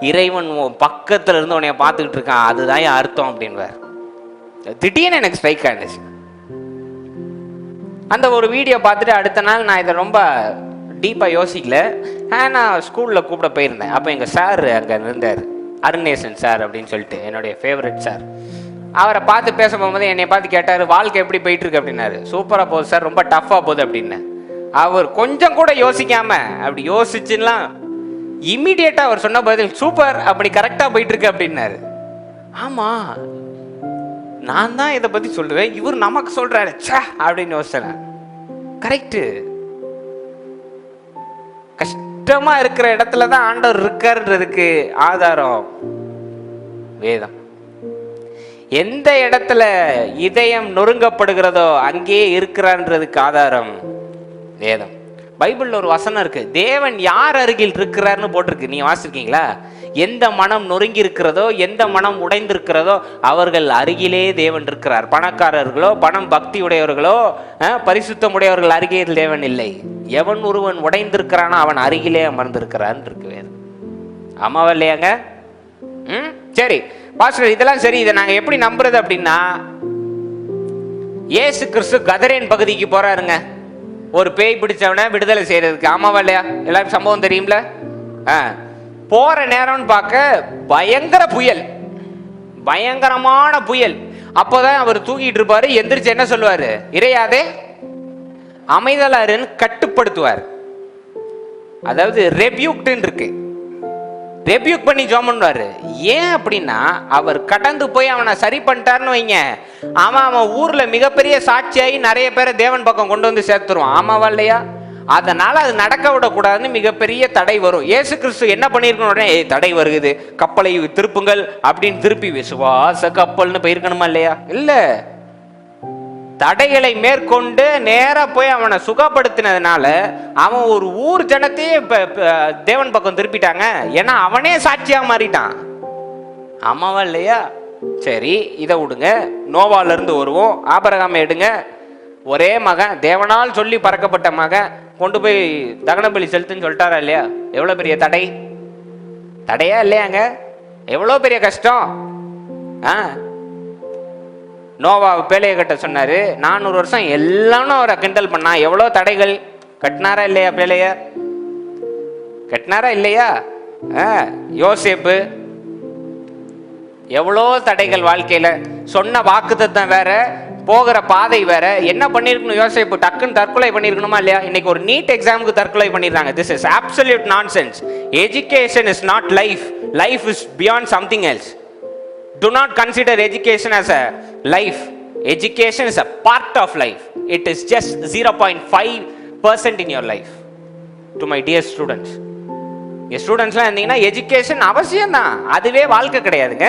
இறைவன் பக்கத்துல இருந்து உன்னைய பார்த்துக்கிட்டு இருக்கான், அதுதான் என் அர்த்தம் அப்படின்வார். திடீர்னு எனக்கு ஸ்ட்ரைக் ஆயிடுச்சு. அந்த ஒரு வீடியோ பார்த்துட்டு அடுத்த நாள் நான் இதை ரொம்ப டீப்பாக யோசிக்கல. நான் ஸ்கூலில் கூப்பிட போயிருந்தேன். அப்போ எங்கள் சார் அங்கே இருந்தார், அருணேசன் சார் அப்படின்னு சொல்லிட்டு, என்னுடைய ஃபேவரட் சார். அவரை பார்த்து பேச போகும்போது என்னை பார்த்து கேட்டார், வாழ்க்கை எப்படி போயிட்டு இருக்கு அப்படின்னாரு. சூப்பராக போகுது சார், ரொம்ப டஃப்பாக போகுது அப்படின்னு. அவர் கொஞ்சம் கூட யோசிக்காம, அப்படி யோசிச்சுன்னா இம்மிடியேட்டாக அவர் சொன்ன பதில் சூப்பர், அப்படி கரெக்டாக போயிட்டு இருக்கு அப்படின்னாரு. ஆமாம், நான் தான் இதை பற்றி சொல்லுவேன், இவர் நமக்கு சொல்றாரு சா அப்படின்னு யோசிச்சேன். கரெக்டு. கஷ்டமா இருக்கிற இடத்துல தான் ஆண்டவர் இருக்காருன்றதுக்கு ஆதாரம் வேதம். எந்த இடத்துல இதயம் நொறுங்கப்படுகிறதோ அங்கே இருக்கிறான்றதுக்கு ஆதாரம் வேதம். பைபிள்ல ஒரு வசனம் இருக்கு, தேவன் யார் அருகில் இருக்கிறார்னு போட்டிருக்கு. நீங்க வாசிருக்கீங்களா? எந்த மனம் நொறுங்கி இருக்கிறதோ, எந்த மனம் உடைந்திருக்கிறதோ அவர்கள் அருகிலே தேவன் இருக்கிறார். பணக்காரர்களோ, பணம் பக்தி உடையவர்களோ, பரிசுத்தம் உடையவர்கள் அருகே தேவன் இல்லை. எவன் ஒருவன் உடைந்திருக்கிறானோ அவன் அருகிலே அமர்ந்திருக்கிறான் இருக்கு வேதம். ஆமாவா இல்லையாங்க? சரி பாஸ்டர், இதெல்லாம் சரி, இதை நாங்க எப்படி நம்புறது அப்படின்னா, இயேசு கிறிஸ்து கதரேன் பகுதிக்கு போறாருங்க, ஒரு பேய் பிடிச்சவனை விடுதலை செய்யறதுக்கு. ஆமாவா இல்லையா? எல்லாரும் சம்பவம் தெரியும்ல? போற நேரம்னு பார்க்க பயங்கர புயல், பயங்கரமான புயல். அப்போதான் அவர் தூங்கிட்டு இருப்பாரு. எந்திரிச்சு என்ன சொல்லுவாரு? இறையாதே அமைதலாருன்னு கட்டுப்படுத்துவார். அதாவது ரெபியூக்டுன்னு இருக்கு, ரெபியூக் பண்ணி ஜெபம் பண்ணுவாரு. ஏன் அப்படின்னா அவர் கடந்து போய் அவனை சரி பண்ணிட்டாருன்னு வைங்க, அவன் ஊர்ல மிகப்பெரிய சாட்சியாகி நிறைய பேரை தேவன் பக்கம் கொண்டு வந்து சேர்த்துருவான். ஆமாவா இல்லையா? அதனால அது நடக்க விடக்கூடாதுன்னு மிகப்பெரிய தடை வரும். இயேசு கிறிஸ்து என்ன பண்ணிருக்கணும்? உடனே தடை வருகுது, கப்பலை திருப்புங்கள் அப்படின்னு திருப்பி விசுவாச கப்பல்னு போயிருக்கணுமா இல்லையா? இல்ல, தடைகளை மேற்கொண்டு நேரா போய் அவனை சுகப்படுத்தினதுனால அவன் ஒரு ஊர் ஜனத்தையே தேவன் பக்கம் திருப்பிட்டாங்க. ஏன்னா அவனே சாட்சியா மாறிட்டான். ஆமாவா இல்லையா? சரி, இதை விடுங்க, நோவால இருந்து வருவோம். ஆபிரகாமை எடுங்க, ஒரே மகன், தேவனால் சொல்லி பறக்கப்பட்ட மகன், கொண்டு போய் தகன பலி செலுத்துன்னு சொல்லிட்டாரா இல்லையா? எவ்வளவு பெரிய தடை, தடையா இல்லையாங்க? எவ்வளவு பெரிய கஷ்டம். நோவா பேழையை கட்ட சொன்னாரு, 400 வருஷம் எல்லாரும் அவரை கிண்டல் பண்ணா. எவ்வளவு தடைகள். கட்டினாரா இல்லையா? பேழைய கட்டினாரா இல்லையா? யோசேப்பு எவ்வளோ தடைகள் வாழ்க்கையில. சொன்ன வாக்குத்தத்தம் வேற, போகிற பாதை வேற. என்ன பண்ணிருக்கணும் யோசேப்பு? டக்குன்னு தற்கொலை பண்ணிருக்கணுமா இல்லையா? இன்னைக்கு ஒரு நீட் எக்ஸாமுக்கு தற்கொலை பண்ணிடுறாங்க. This is absolute nonsense. Education is not life. Life is beyond something else. Do not consider education as a life. Education is a part of life. It is just 0.5% in your life. To my dear students, ஸ்டூடெண்ட்ஸ்லாம் இருந்தீங்கன்னா எஜுகேஷன் அவசியம் தான், அதுவே வாழ்க்கை கிடையாதுங்க.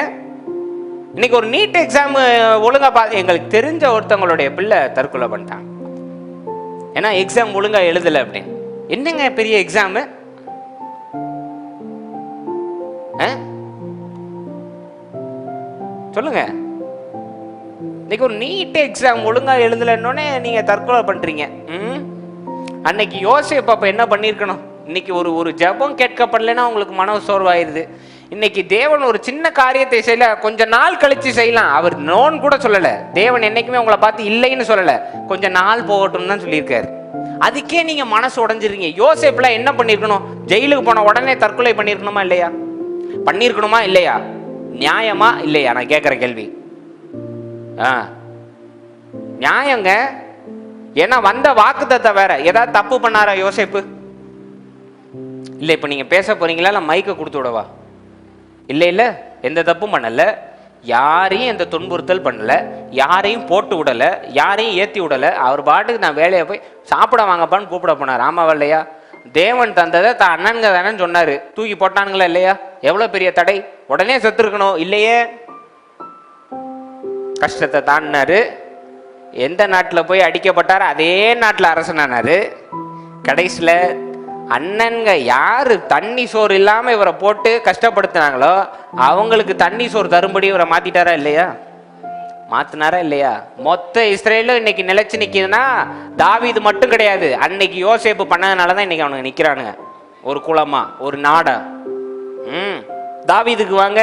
இன்னைக்கு ஒரு நீட் எக்ஸாம் ஒழுங்கா எங்களுக்கு தெரிஞ்ச ஒருத்தவங்களுடைய பிள்ளை தற்கொலை பண்ணிட்டாங்க. ஏன்னா எக்ஸாம் ஒழுங்கா எழுதலை அப்படின்னு. என்னங்க பெரிய எக்ஸாமு? சொல்லுங்க. இன்னைக்கு ஒரு நீட் எக்ஸாம் ஒழுங்கா எழுதலன்னொன்னே நீங்க தற்கொலை பண்றீங்க. அன்னைக்கு யோசேப்பு அப்ப என்ன பண்ணிருக்கணும்? இன்னைக்கு ஒரு ஜெபம் கேட்கப்படலைன்னா உங்களுக்கு மன சோர்வாயிருது. இன்னைக்கு தேவன் ஒரு சின்ன காரியத்தை செய்யல, கொஞ்ச நாள் கழிச்சு செய்யலாம். அவர் நோன் கூட சொல்லல. தேவன் என்னைக்குமே உங்களை பார்த்து இல்லைன்னு சொல்லல, கொஞ்ச நாள் போகட்டும் தான் சொல்லியிருக்காரு. அதுக்கே நீங்க மனசு உடைஞ்சிருக்கீங்க. யோசேப்புல என்ன பண்ணிருக்கணும்? ஜெயிலுக்கு போன உடனே தற்கொலை பண்ணிருக்கணுமா இல்லையா? பண்ணிருக்கணுமா இல்லையா? நியாயமா இல்லையா? நான் கேட்கிற கேள்வி நியாயங்க. ஏன்னா வந்த வாக்குத்தத்தை வேற. ஏதாவது தப்பு பண்ணாரா யோசேப்பு? இல்ல. இப்ப நீங்க பேச போறீங்களா? நான் மைக்க கொடுத்து விடவா? இல்ல இல்ல, எந்த தப்பும் பண்ணல. யாரையும் எந்த துன்புறுத்தல் பண்ணல, யாரையும் போட்டு விடல, யாரையும் ஏத்தி விடல. அவர் பாட்டுக்கு நான் வேலையை போய் சாப்பிட வாங்கப்பான்னு கூப்பிட போனார். ஆமாவா இல்லையா? தேவன் தந்ததை தான் அண்ணன்க தானே சொன்னாரு. தூக்கி போட்டானுங்களா இல்லையா? எவ்வளவு பெரிய தடை. உடனே செத்துருக்கணும் இல்லையே? கஷ்டத்தை தாண்டினாரு. எந்த நாட்டில் போய் அடிக்கப்பட்டாரு அதே நாட்டில் அரசனானாரு. கடைசியில் அண்ணன்க யாரு தண்ணி சோறு இல்லாம இவரை போட்டு கஷ்டப்படுத்தினாங்களோ அவங்களுக்கு தண்ணி சோறு தரும்படி இவரை மாத்திட்டாரா இல்லையா? மாத்தினாரா இல்லையா? மொத்த இஸ்ரேலும் இன்னைக்கு நிலைச்சு நிக்குதுன்னா தாவீது மட்டும் கிடையாது. அன்னைக்கு யோசேப்பு பண்ணதுனாலதான் இன்னைக்கு அவனுக்கு நிக்கிறானுங்க. ஒரு குலமா, ஒரு நாடா. தாவீதுக்கு வாங்க,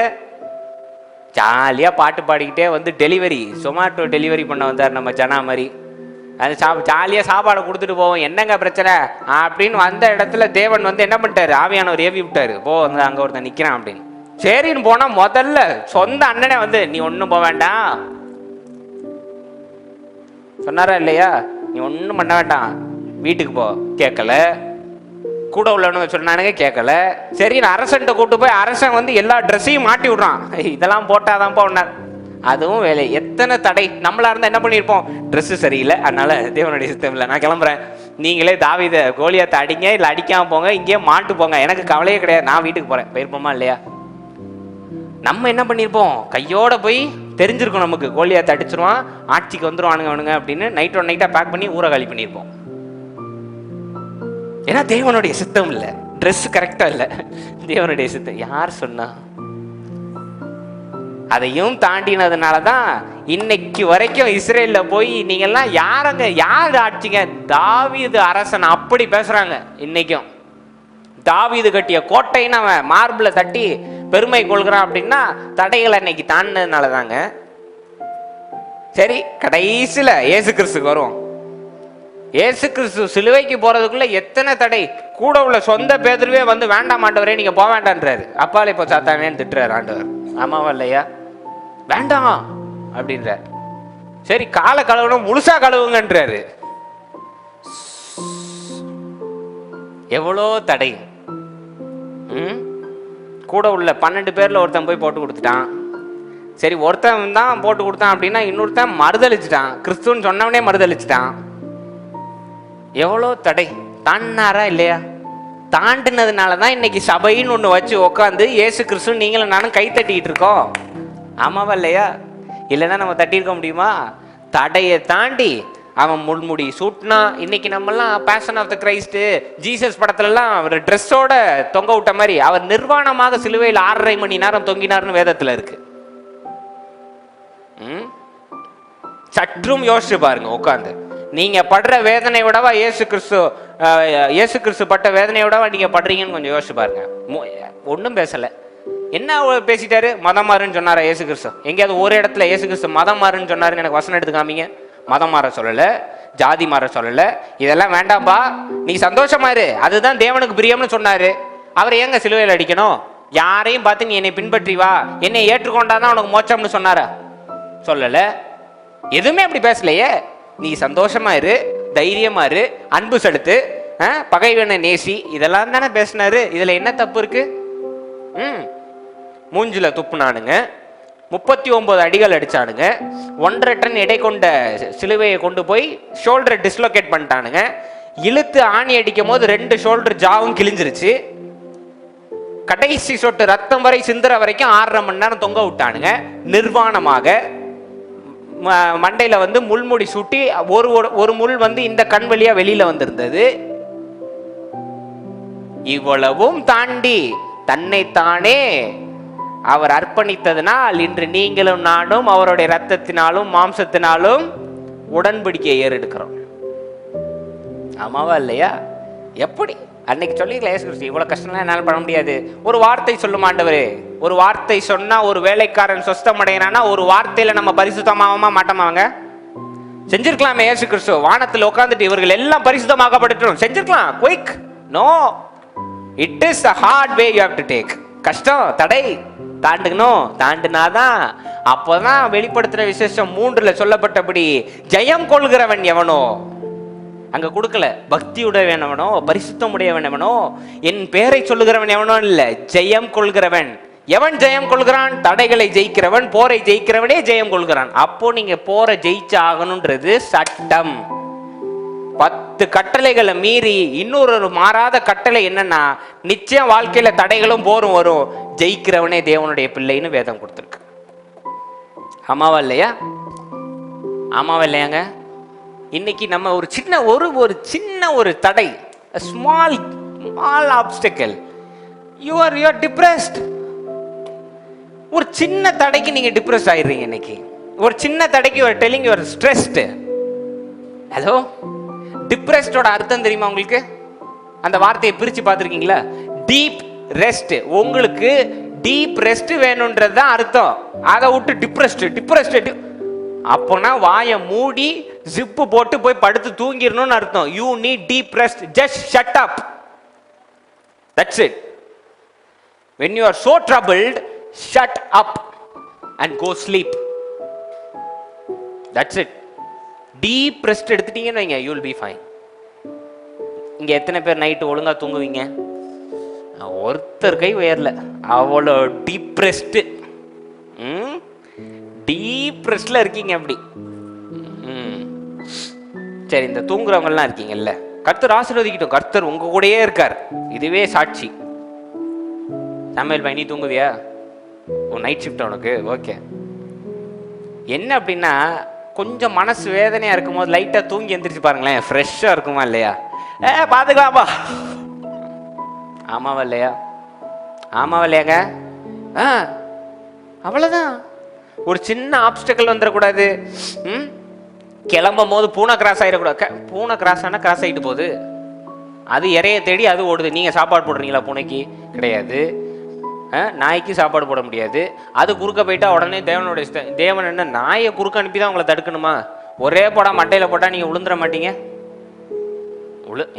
ஜாலியா பாட்டு பாடிக்கிட்டே வந்து டெலிவரி, சொமாட்டோ டெலிவரி பண்ண வந்தார் நம்ம ஜனா மாதிரி. அது ஜாலியாக சாப்பாடை கொடுத்துட்டு போவோம், என்னங்க பிரச்சனை அப்படின்னு வந்த இடத்துல தேவன் வந்து என்ன பண்ணிட்டாரு? ஆவியானவர் ஏவி விட்டாரு, போ வந்து அங்கே ஒருத்தன் நிற்கிறான் அப்படின்னு. சரின்னு போனால் முதல்ல சொந்த அண்ணனே வந்து நீ ஒன்றும் போக வேண்டாம் சொன்னாரா இல்லையா? நீ ஒன்றும் பண்ண வேண்டாம், வீட்டுக்கு போ. கேட்கல. கூட உள்ளவனுங்க சொன்னானுங்க, கேட்கல. சரி நான் அரசன்ட்ட கூப்பிட்டு போய் அரசன் வந்து எல்லா ட்ரெஸ்ஸையும் மாட்டி விட்றான். இதெல்லாம் போட்டாதான்ப்பா ஒன்னார். அதுவும் வேலை. எத்தனை தடை. நம்மளா இருந்தா என்ன பண்ணியிருப்போம்? ட்ரெஸ்ஸு சரியில்லை, அதனால தேவனுடைய சித்தம் இல்லை, நான் கிளம்புறேன், நீங்களே தாவீதை கோலியாத்தை அடிங்க, இல்லை அடிக்காம போங்க, இங்கேயே மாட்டு போங்க, எனக்கு கவலையே கிடையாது, நான் வீட்டுக்கு போறேன். போயிருப்போமா இல்லையா? நம்ம என்ன பண்ணியிருப்போம்? கையோட போய் தெரிஞ்சிருக்கும் நமக்கு கோலியாத்தை அடிச்சிருவான், ஆட்சிக்கு வந்துருவானுங்க அவனுங்க அப்படின்னு நைட் ஒன் நைட்டா பேக் பண்ணி ஊரை காலி பண்ணியிருப்போம். ஏன்னா தேவனுடைய சித்தம் இல்லை, ட்ரெஸ் கரெக்டா இல்லை, தேவனுடைய சித்தம். யார் சொன்னா? அதையும் தாண்டினதுனாலதான் இன்னைக்கு வரைக்கும் இஸ்ரேல்ல போய் நீங்கெல்லாம் யாருங்க, யார் ஆட்சிங்க? தாவீது அரசன் அப்படி பேசுறாங்க. இன்னைக்கும் தாவீது கட்டிய கோட்டைன்னு அவன் மார்பிள தட்டி பெருமை கொள்கிறான் அப்படின்னா தடைகளை இன்னைக்கு தாண்டினதுனாலதாங்க. சரி, கடைசியில இயேசு கிறிஸ்துக்கு வரும். இயேசு கிறிஸ்து சிலுவைக்கு போறதுக்குள்ள எத்தனை தடை. கூட உள்ள சொந்த பேதுருவே வந்து வேண்டாம் ஆண்டவரே நீங்க போக வேண்டான்றாரு. அப்பாலே இப்போ சாத்தானேன்னு திட்டுறாரு ஆண்டவர். ஆமாவா இல்லையா? வேண்டாம் அப்படின்றார். சரி காலை கழுவணும் முழுசா கழுவுங்கன்றாரு. எவ்வளோ தடை. கூட உள்ள 12 பேர்ல ஒருத்தன் போய் போட்டு கொடுத்துட்டான். சரி ஒருத்தன் தான் போட்டு கொடுத்தான் அப்படின்னா இன்னொருத்தன் மறுதளிச்சுட்டான். கிறிஸ்துன்னு சொன்னவனே மறுதளிச்சுட்டான். எவ்வளோ தடை. தாண்டினாரா இல்லையா? தாண்டினதுனால தான் இன்னைக்கு சபைன்னு ஒன்று வச்சு உட்காந்து இயேசு கிறிஸ்து நீங்களும் நானும் கை தட்டிக்கிட்டு இருக்கோம். ஆமாவா இல்லையா? இல்லைன்னா நம்ம தட்டியிருக்க முடியுமா? தடையை தாண்டி அவன் முள்முடி சூட்டினா. இன்னைக்கு நம்மெல்லாம் passion of the Christ Jesus படத்துலலாம் ஒரு ட்ரெஸ்ஸோட தொங்க விட்ட மாதிரி அவர் நிர்வாணமாக சிலுவையில் 6.5 மணி நேரம் தொங்கினார்னு வேதத்தில் இருக்கு. சற்றும் யோசிச்சு பாருங்க உட்காந்து. நீங்க படுற வேதனை விடவா இயேசு கிறிஸ்து பட்ட வேதனையை விடவா நீங்க படுறீங்கன்னு கொஞ்சம் யோசிச்சு பாருங்க. ஒன்றும் பேசல. என்ன பேசிட்டாரு? மதம் மாறுன்னு சொன்னாரா இயேசு கிறிஸ்து? எங்கேயாவது ஒரு இடத்துல இயேசு கிறிஸ்து மதம் மாறுன்னு சொன்னாருன்னு எனக்கு வசனம் எடுத்து காமிங்க. மதம் மாற சொல்லல, ஜாதி மாற சொல்லல. இதெல்லாம் வேண்டாம்பா, நீ சந்தோஷமா இரு, அதுதான் தேவனுக்கு பிரியம்னு சொன்னாரு. அவரை ஏங்க சிலுவையில் அடிக்கணும்? யாரையும் பார்த்து நீ என்னை பின்பற்றி வா, என்னை ஏற்றுக்கொண்டாதான் உனக்கு மோட்சம்னு சொன்னாரா? சொல்லல. எதுவுமே அப்படி பேசலையே. நீ சந்தோஷமா இரு, தைரியமா இரு, அன்பு செலுத்து, பகைவனை நேசி, இதெல்லாம் தானே பேசினாரு. இதுல என்ன தப்பு இருக்கு? மூஞ்சில துப்புனானுங்க, 39 அடிகள் அடிச்சானுங்க, 1.5 டன் எடை கொண்ட சிலுவையை கொண்டு போய் ஷோல்டரை டிஸ்லோகேட் பண்ணிட்டானுங்க. இழுத்து ஆணி அடிக்கும் போது 2 ஷோல்டர் ஜாவும் கிழிஞ்சிருச்சு. கடைசி சொட்டு ரத்தம் வரை சிந்துற வரைக்கும் 6.5 மணி நேரம் தொங்க விட்டானுங்க. நிர்வாணமாக மண்டையில வந்து முள்முடி சூட்டி ஒரு முள் வந்து இந்த கண் வழியா வெளியில வந்திருந்தது. இவ்வளவும் தாண்டி தன்னைத்தானே அவர் அர்ப்பணித்ததனால் இன்று நீங்களும் நானும் அவருடைய ரத்தத்தினாலும் மாம்சத்தினாலும் உடன்படிக்கையை ஏறெடுக்கிறோம். ஆமாவா இல்லையா? எப்படி அன்னைக்கு சொல்லிக்கல இயேசு கிறிஸ்து, இவ்வளவு கஷ்டம்லாம் என்னால் பண்ண முடியாது. ஒரு வார்த்தை சொல்லும் ஆண்டவரே. ஒரு வார்த்தை சொன்னா ஒரு வேலைக்காரன் சொஸ்தம் அடையினானா ஒரு வார்த்தையில நம்ம பரிசுத்தமாவமா மாட்டோமாங்க? செஞ்சிருக்கலாமே இயேசு கிறிஸ்து. வானத்தில் உட்கார்ந்துட்டு இவர்கள் எல்லாம் பரிசுத்தமாக்கப்படட்டும் செஞ்சிருக்கலாம். Quick no, it is a hard way you have to take. கஷ்டம், தடை தாண்டுக்கணும். தாண்டினாதான் அப்போதான் வெளிப்படுத்துற விசேஷம் 3ல சொல்லப்பட்டபடி ஜெயம் கொள்கிறவன் எவனோ. அங்க கொடுக்கல பக்தியுடையவன் எவனோ, பரிசுத்தம் உடையவன் எவனோ, என் பெயரை சொல்லுகிறவன் எவனோ இல்ல, ஜெயம் கொள்கிறவன். எவன் ஜெயம் கொள்கிறான்? தடைகளை ஜெயிக்கிறவன், போரை ஜெயிக்கிறவனே ஜெயம் கொள்கிறான். அப்போ நீங்க போரை ஜெயிச்சு ஆகணும்ன்றது சட்டம். 10 கட்டளைகளை மீறி இன்னொரு மாறாத கட்டளை என்னன்னா, நிச்சயம் வாழ்க்கையில தடைகளும் போரும் வரும். ஜெயிக்கிறவனே தேவனுடைய பிள்ளைன்னு வேதம் கொடுத்துருக்கு. ஆமாவா இல்லையா? ஆமாவா இல்லையாங்க? இன்னைக்கு நம்ம ஒரு சின்ன ஒரு தடை, small obstacle, you are depressed. ஒரு சின்ன தடைக்கு நீங்க டிப்ரெஸ் ஆயிடுறீங்க. இன்னைக்கு ஒரு சின்ன தடைக்கு you are telling you are stressed. Hello, டிப்ரெஸ்டோட அர்த்தம் தெரியுமா உங்களுக்கு? அந்த வார்த்தையை பிரிச்சு பார்த்துருக்கீங்களா? Deep rest. உங்களுக்கு டீப் ரெஸ்ட் வேணும்ன்றது தான் அர்த்தம். அதை விட்டு டிப்ரெஸ்ட் அப்போனா வாயை மூடி ஜிப்பு போட்டு போய் படுத்து தூங்கிடணும்னு அர்த்தம். You need deep rest. Just shut up. That's it. when you are so troubled, shut up and go sleep. That's it. Deep rest எடுத்துட்டீங்கன்னு வைங்க, யூ வில் பி ஃபைன். இங்க எத்தனை பேர் நைட்டு ஒழுங்கா தூங்குவீங்க? ஒருத்தர் கை உயரல. அவ்வளோ டீப் ரெஸ்ட். டீப் ரெஸ்ட்ல இருக்கீங்க அப்படி. சரி, இந்த தூங்குறவங்கலாம் இருக்கீங்கல்ல, கர்த்தர் ஆசீர்வதிக்கட்டும். கர்த்தர் உங்க கூடயே இருக்கார். இதுவே சாட்சி. சமையல் பண்ணி தூங்குவியா? உன் நைட் ஷிஃப்ட் உனக்கு ஓகே. என்ன அப்படின்னா, கொஞ்சம் மனசு வேதனையா இருக்கும் போது லைட்டா தூங்கி எந்திரிச்சு பாருங்களேன், ஃப்ரெஷ்ஷா இருக்குமா இல்லையா? பாத்துக்கலாம்பா. ஆமாவா இல்லையா? ஆமாவா இல்லையாங்க? அவ்வளவுதான். ஒரு சின்ன ஆப்ஸ்டக்கிள் வந்துடக்கூடாது. கிளம்பும் போது பூனை கிராஸ் ஆயிடக்கூடாது. பூனை கிராஸ் ஆனா கிராஸ் ஆகிட்டு போகுது. அது இறைய தேடி அது ஓடுது. நீங்க சாப்பாடு போடுறீங்களா பூனைக்கு? கிடையாது. நாய்க்கு சாப்பாடு போட முடியாது. அது குறுக்க போயிட்டா உடனே தேவனுடைய தேவன் என்ன நாயை குறுக்க அனுப்பி தான் உங்களை தடுக்கணுமா? ஒரே போடா மண்டையில போட்டா நீங்க விழுந்துட மாட்டீங்க.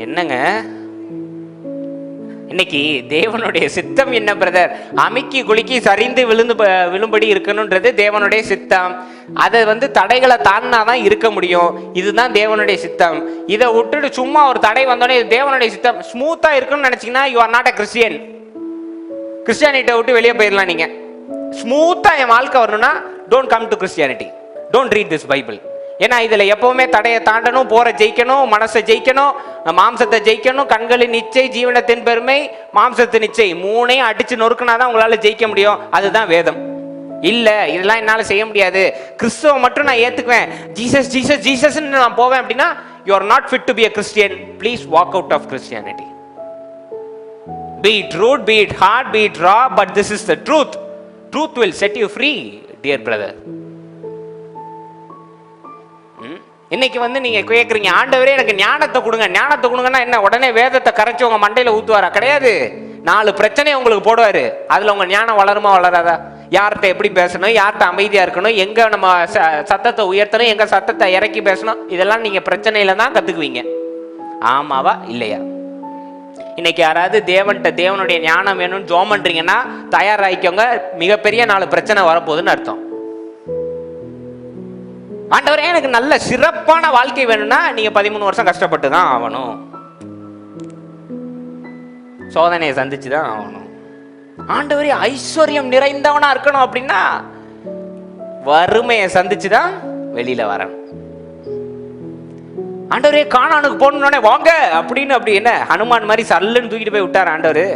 என்னங்க இன்னைக்கு தேவனுடைய சித்தம் என்ன பிரதர்? அமுக்கி குலுக்கி சரிந்து விழும்படி இருக்கணும்ன்றது தேவனுடைய சித்தம். அதை தடைகளை தாண்டினாதான் இருக்க முடியும். இதுதான் தேவனுடைய சித்தம். இதை விட்டுட்டு சும்மா ஒரு தடை வந்தோடனே தேவனுடைய சித்தம் ஸ்மூத்தா இருக்குன்னு நினைச்சீங்கன்னா you are not a Christian. கிறிஸ்டியானிட்டியை விட்டு வெளியே போயிடலாம். நீங்க ஸ்மூத்தா என் வாழ்க்கை வரணும்னா don't come to Christianity, don't read this Bible. ஏன்னா இதுல எப்பவுமே தடையை தாண்டணும், போற ஜெயிக்கணும், மனசை ஜெயிக்கணும், மாம்சத்தை ஜெயிக்கணும். கண்களின் நிச்சை, ஜீவனத்தின் பெருமை, மாம்சத்தின் நிச்சை, மூணையும் அடிச்சு நொறுக்குனாதான் உங்களால ஜெயிக்க முடியும். அதுதான் வேதம். இல்ல இதெல்லாம் என்னால செய்ய முடியாது, கிறிஸ்துவ மட்டும் நான் ஏத்துக்குவேன், ஜீசஸ் ஜீசஸ் ஜீசஸ் நான் போவேன் அப்படின்னா you are not fit to be a Christian. Please walk out of Christianity. Be it rude, be it hard, be it raw, but this is the truth. Truth will set you free, dear brother. இன்னைக்கு நீங்க கேட்குறீங்க, ஆண்டவரே எனக்கு ஞானத்தை கொடுங்க, ஞானத்தை கொடுங்கன்னா என்ன உடனே வேதத்தை கரைச்சி உங்க மண்டையில ஊத்துவாரா? கிடையாது. 4 பிரச்சனையை உங்களுக்கு போடுவாரு. அதுல உங்க ஞானம் வளருமா வளராதா? யார்கிட்ட எப்படி பேசணும், யார்கிட்ட அமைதியா இருக்கணும், எங்க நம்ம சத்தத்தை உயர்த்தணும், எங்க சத்தத்தை இறக்கி பேசணும், இதெல்லாம் நீங்க பிரச்சனையில தான் கத்துக்குவீங்க. ஆமாவா இல்லையா? இன்னைக்கு யாராவது தேவனுடைய ஞானம் வேணும்னு ஜோம் பண்றீங்கன்னா தயாராகிக்கோங்க, மிகப்பெரிய 4 பிரச்சனை வரப்போகுதுன்னு அர்த்தம். ஆண்டவரே எனக்கு நல்ல சிறப்பான வாழ்க்கை வேணும்னா நீங்க 13 வருஷம் கஷ்டப்பட்டு தான் ஆகணும், சோதனையை சந்திச்சுதான் ஆகணும். ஆண்டவரே ஐஸ்வர்யம் நிறைந்தவனா இருக்கணும் அப்படின்னா வறுமையை சந்திச்சுதான் வெளியில வரணும். ஆண்டவரே கானானுக்கு போனோடனே வாங்க அப்படின்னு அப்படி என்ன ஹனுமான் மாதிரி சல்லுன்னு தூக்கிட்டு போய் விட்டார் ஆண்டவரு.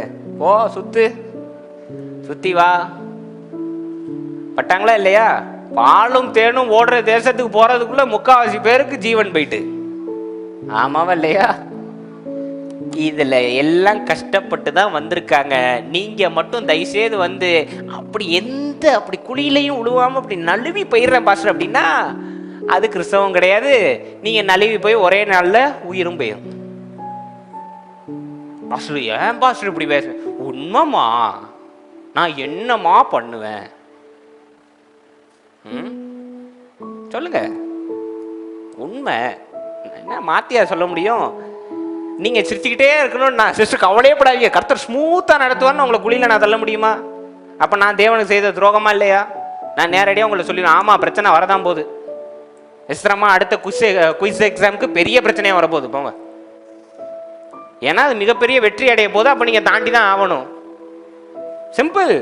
ஓ சுத்தி வா பட்டாங்களா இல்லையா? பாலும் தேனும் ஓடுற தேசத்துக்கு போறதுக்குள்ள 3/4 பேருக்கு ஜீவன் போயிட்டு. ஆமாவா இல்லையா? இதுல எல்லாம் கஷ்டப்பட்டு தான் வந்திருக்காங்க. நீங்க மட்டும் தயவுசெய்து அப்படி குழியிலையும் உழுவாம அப்படி நழுவி போயிடுறேன் பாஸ்டர் அப்படின்னா அது கிறிஸ்தவம் கிடையாது. நீங்க நழுவி போய் ஒரே நாள்ல உயிரும் போயிடும். பாஸ்டர் ஏன் பாஸ்டர் இப்படி பேச? உண்மைமா நான் என்னமா பண்ணுவேன் சொல்லுங்க. உண்மை என்ன மாத்தியா சொல்ல முடியும்? நீங்க சிரிச்சுக்கிட்டே இருக்கணும். நான் சிஸ்டர் கவலையே படாதீங்க, கர்த்தர் ஸ்மூத்தா நடத்துவான்னு உங்களை குழியில நான் தள்ள முடியுமா? அப்ப நான் தேவனுக்கு செய்த துரோகமா இல்லையா? நான் நேரடியாக உங்களை சொல்லிடுவேன், ஆமா பிரச்சனை வரதான் போகுது. எஸ்ரமா அடுத்த குயிஸ் எக்ஸாமுக்கு பெரிய பிரச்சனையா வரப்போகுது போங்க. ஏன்னா அது மிகப்பெரிய வெற்றி அடைய போது. அப்ப நீங்க தாண்டி தான் ஆகணும். சிம்பிள்.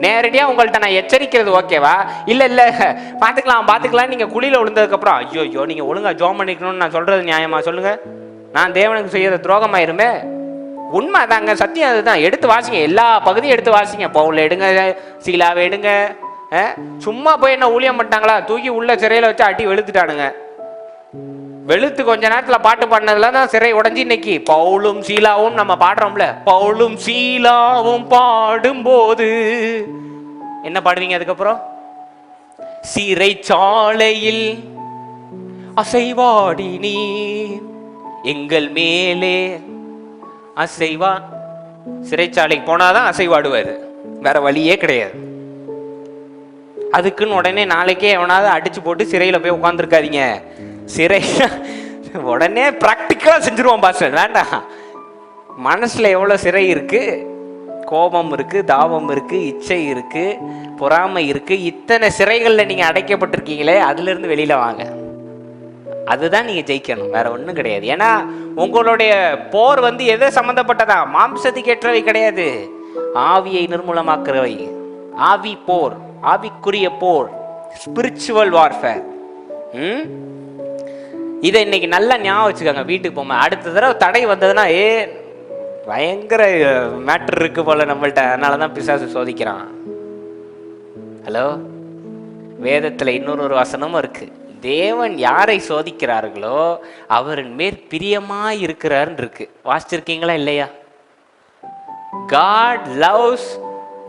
நேரடியாக உங்கள்கிட்ட நான் எச்சரிக்கிறது ஓகேவா? இல்லை பார்த்துக்கலாம் நீங்கள் குழியில் விழுந்ததுக்கப்புறம் ஐயோ நீங்கள் ஒழுங்காக ஜோம் பண்ணிக்கணும்னு நான் சொல்கிறது நியாயமா சொல்லுங்கள்? நான் தேவனுக்கு செய்யற துரோகமாயிருமே. உண்மை தாங்க, சத்தியம் அதுதான். எடுத்து வாசிங்க, எல்லா பகுதியும் எடுத்து வாசிங்க. பவுல் எடுங்க, சீலாவை எடுங்க. சும்மா போய் என்ன ஊழியம் பண்ணிட்டாங்களா? தூக்கி உள்ள சிறையில் வச்சு அடி வெளுத்துட்டானுங்க. வெளுத்து கொஞ்ச நேரத்தில் பாட்டு பாடினதுல தான் சிறை உடஞ்சி இன்னைக்கு பவுலும் சீலாவும் நம்ம பாடுறோம்ல. பவுலும் சீலாவும் பாடும்போது என்ன பாடுவீங்க? அதுக்கப்புறம் சிறைச்சாலையில் அசைவாடி நீ எங்கள் மேலே அசைவா. சிறைச்சாலைக்கு போனாதான் அசைவாடுவாரு, வேற வழியே கிடையாது. அதுக்குன்னு உடனே நாளைக்கே எவனாவது அடிச்சு போட்டு சிறையில போய் உட்காந்துருக்காதீங்க. சிறை உடனே பிராக்டிக்கலா செஞ்சிருவோம் பாஸ்டர். வேண்டாம். மனசுல எவ்வளவு சிறை இருக்கு, கோபம் இருக்கு, தாபம் இருக்கு, இச்சை இருக்கு, பொறாமை இருக்கு. இத்தனை சிறைகள்ல நீங்க அடைக்கப்பட்டிருக்கீங்களே, அதுல இருந்து வெளியில வாங்க. அதுதான் நீங்க ஜெயிக்கணும், வேற ஒண்ணும் கிடையாது. ஏன்னா உங்களுடைய போர் எதை சம்பந்தப்பட்டதா? மாம்சத்துக்கு ஏற்றவை கிடையாது, ஆவியை நிர்மூலமாக்குறவை. ஆவி போர், ஆவிக்குரிய போர், ஸ்பிரிச்சுவல் வார்ஃபேர். இதை இன்னைக்கு நல்லா ஞாபகம் வச்சுக்கோங்க. வீட்டுக்கு போமா அடுத்த தடவை தடை வந்ததுன்னா பயங்கர மேட்டர் இருக்கு போல நம்மள்ட்ட, அதனாலதான் பிசாசு சோதிக்கிறான். ஹலோ, வேதத்துல இன்னொரு வசனமும் இருக்கு. தேவன் யாரை சோதிக்கிறார்களோ அவரின் மேல் பிரியமாய் இருக்கிறார்னு இருக்கு. வாசிச்சிருக்கீங்களா இல்லையா? God loves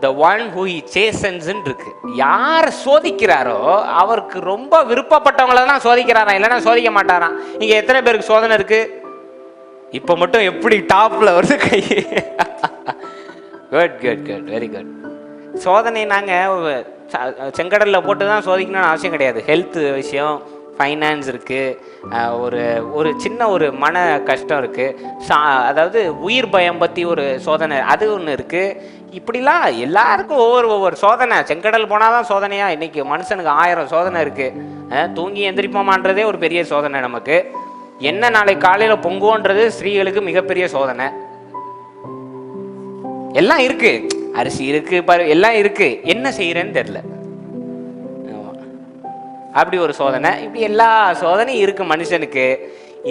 the one who he chastens இருக்கு. யார் சோதிக்கிறாரோ அவருக்கு ரொம்ப விருப்பப்பட்டவங்கள தான் சோதிக்கிறாராம், இல்லைன்னா சோதிக்க மாட்டாராம். இங்க எத்தனை பேருக்கு சோதனை இருக்கு? இப்ப மட்டும் எப்படி டாப்ல வருது கை? Good good good, very good. சோதனை நாங்க செங்கடல்ல போட்டு தான் சோதிக்கணும்னு அவசியம் கிடையாது. ஹெல்த் விஷயம், ஃபைனான்ஸ் இருக்குது, ஒரு ஒரு சின்ன ஒரு மன கஷ்டம் இருக்குது, அதாவது உயிர் பயம் பற்றி ஒரு சோதனை அது ஒன்று இருக்குது. இப்படிலாம் எல்லாருக்கும் ஒவ்வொரு சோதனை. செங்கடல் போனால் தான் சோதனையா? இன்றைக்கி மனுஷனுக்கு 1000 சோதனை இருக்குது. தூங்கி எந்திரிப்போமான்றதே ஒரு பெரிய சோதனை நமக்கு. என்ன நாளை காலையில் பொங்குவோன்றது ஸ்திரீகளுக்கு மிகப்பெரிய சோதனை. எல்லாம் இருக்குது, அரிசி இருக்குது, எல்லாம் இருக்குது, என்ன செய்கிறேன்னு தெரில. அப்படி ஒரு சோதனை. இப்படி எல்லா சோதனையும் இருக்குது மனுஷனுக்கு.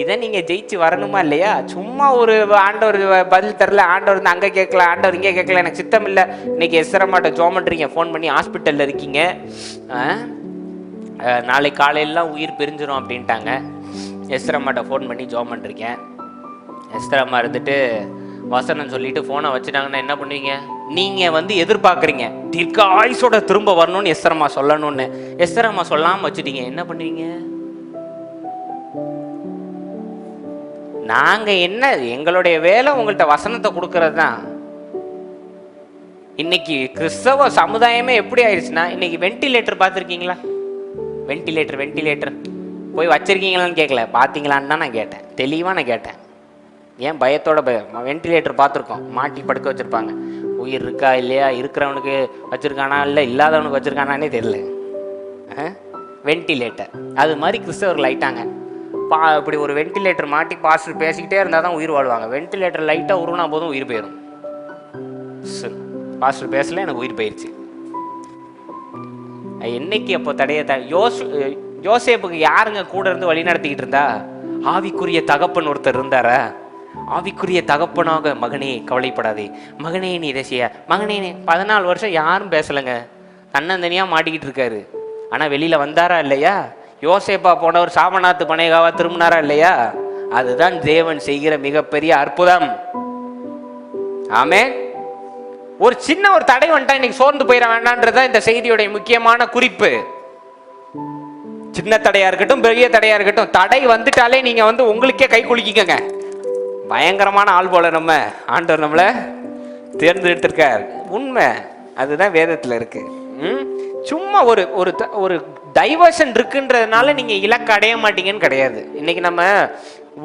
இதை நீங்கள் ஜெயிச்சு வரணுமா இல்லையா? சும்மா ஒரு ஆண்டவர் பதில் தரல, ஆண்டவர் வந்து அங்கே கேட்கல, ஆண்டவர் இங்கே கேட்கல, எனக்கு சித்தம் இல்லை. இன்னைக்கு எஸ்ரமாட்ட ஜோம் பண்ணுறீங்க, ஃபோன் பண்ணி ஹாஸ்பிட்டலில் இருக்கீங்க, நாளை காலையிலாம் உயிர் பிரிஞ்சிடும் அப்படின்ட்டாங்க. எஸ்ரமாட்ட ஃபோன் பண்ணி ஜோம் பண்ணுறீங்க. எஸ்ரமா இருந்துட்டு வசனம் சொல்லிட்டு ஃபோனை வச்சுட்டாங்கன்னா என்ன பண்ணுவீங்க? நீங்கள் வந்து எதிர்பார்க்குறீங்க தீர்க்காயுசோட திரும்ப வரணும்னு எஸ்ரமா சொல்லணும்னு. எஸ்ரமா சொல்லாமல் வச்சுட்டீங்க, என்ன பண்ணுவீங்க? நாங்கள் என்ன, எங்களுடைய வேலை உங்கள்கிட்ட வசனத்தை கொடுக்கறது தான். இன்னைக்கு கிறிஸ்தவ சமுதாயமே எப்படி ஆயிடுச்சுன்னா, இன்னைக்கு வென்டிலேட்டர் பார்த்துருக்கீங்களா? வென்டிலேட்டர் போய் வச்சிருக்கீங்களான்னு கேட்கல, பார்த்தீங்களான்னு தான் நான் கேட்டேன். தெளிவாக நான் கேட்டேன். ஏன் பயத்தோட வென்டிலேட்டர் பார்த்துருக்கோம், மாட்டி படுக்க வச்சுருப்பாங்க. உயிர் இருக்கா இல்லையா, இருக்கிறவனுக்கு வச்சுருக்கானா இல்லை இல்லாதவனுக்கு வச்சுருக்கானானே தெரியல. வென்டிலேட்டர் அது மாதிரி கிறிஸ்தவர்கள் ஆயிட்டாங்க. இப்படி ஒரு வென்டிலேட்டர் மாட்டி பாஸ்டர் பேசிக்கிட்டே இருந்தால் தான் உயிர் வாழ்வாங்க. வென்டிலேட்டர் லைட்டாக உருவினா போதும் உயிர் போயிடும். பாஸ்டர் பேசல, எனக்கு உயிர் போயிடுச்சு. என்னைக்கு அப்போ யோசேப்புக்கு யாருங்க கூட இருந்து வழி நடத்திக்கிட்டு இருந்தா? ஆவிக்குரிய தகப்பன் ஒருத்தர் இருந்தாரா? ஆவிக்குரிய தகப்பனாக, மகனே கவலைப்படாதே, மகனே நீ இதை செய்ய, மகனே 14 வருஷம் யாரும் பேசலைங்க, தன்னந்தனியாக மாட்டிக்கிட்டு இருக்காரு. ஆனால் வெளியில் வந்தாரா இல்லையா? யோசேப்பா போனவர் சாமநாத்து பனேகாவா திரும்பினாரா இல்லையா? அதுதான் தேவன் செய்கிற மிகப்பெரிய அற்புதம். ஆமென். ஒரு சின்ன ஒரு தடை வந்துட்டா இன்னைக்கு சோர்ந்து போயிட வேண்டாம்ன்றதான் இந்த செய்தியுடைய முக்கியமான குறிப்பு. சின்ன தடையா இருக்கட்டும், பெரிய தடையா இருக்கட்டும், தடை வந்துட்டாலே நீங்க வந்து உங்களுக்கே கை குலுக்கிக்கங்க. பயங்கரமான ஆள் போல நம்ம ஆண்டவர் நம்மளை தேர்ந்தெடுத்திருக்கார். உண்மை அதுதான் வேதத்தில் இருக்கு. சும்மா ஒரு ஒரு டைவர்ஷன் இருக்குன்றதுனால நீங்க இலக்கு அடைய மாட்டீங்கன்னு கிடையாது. இன்னைக்கு நம்ம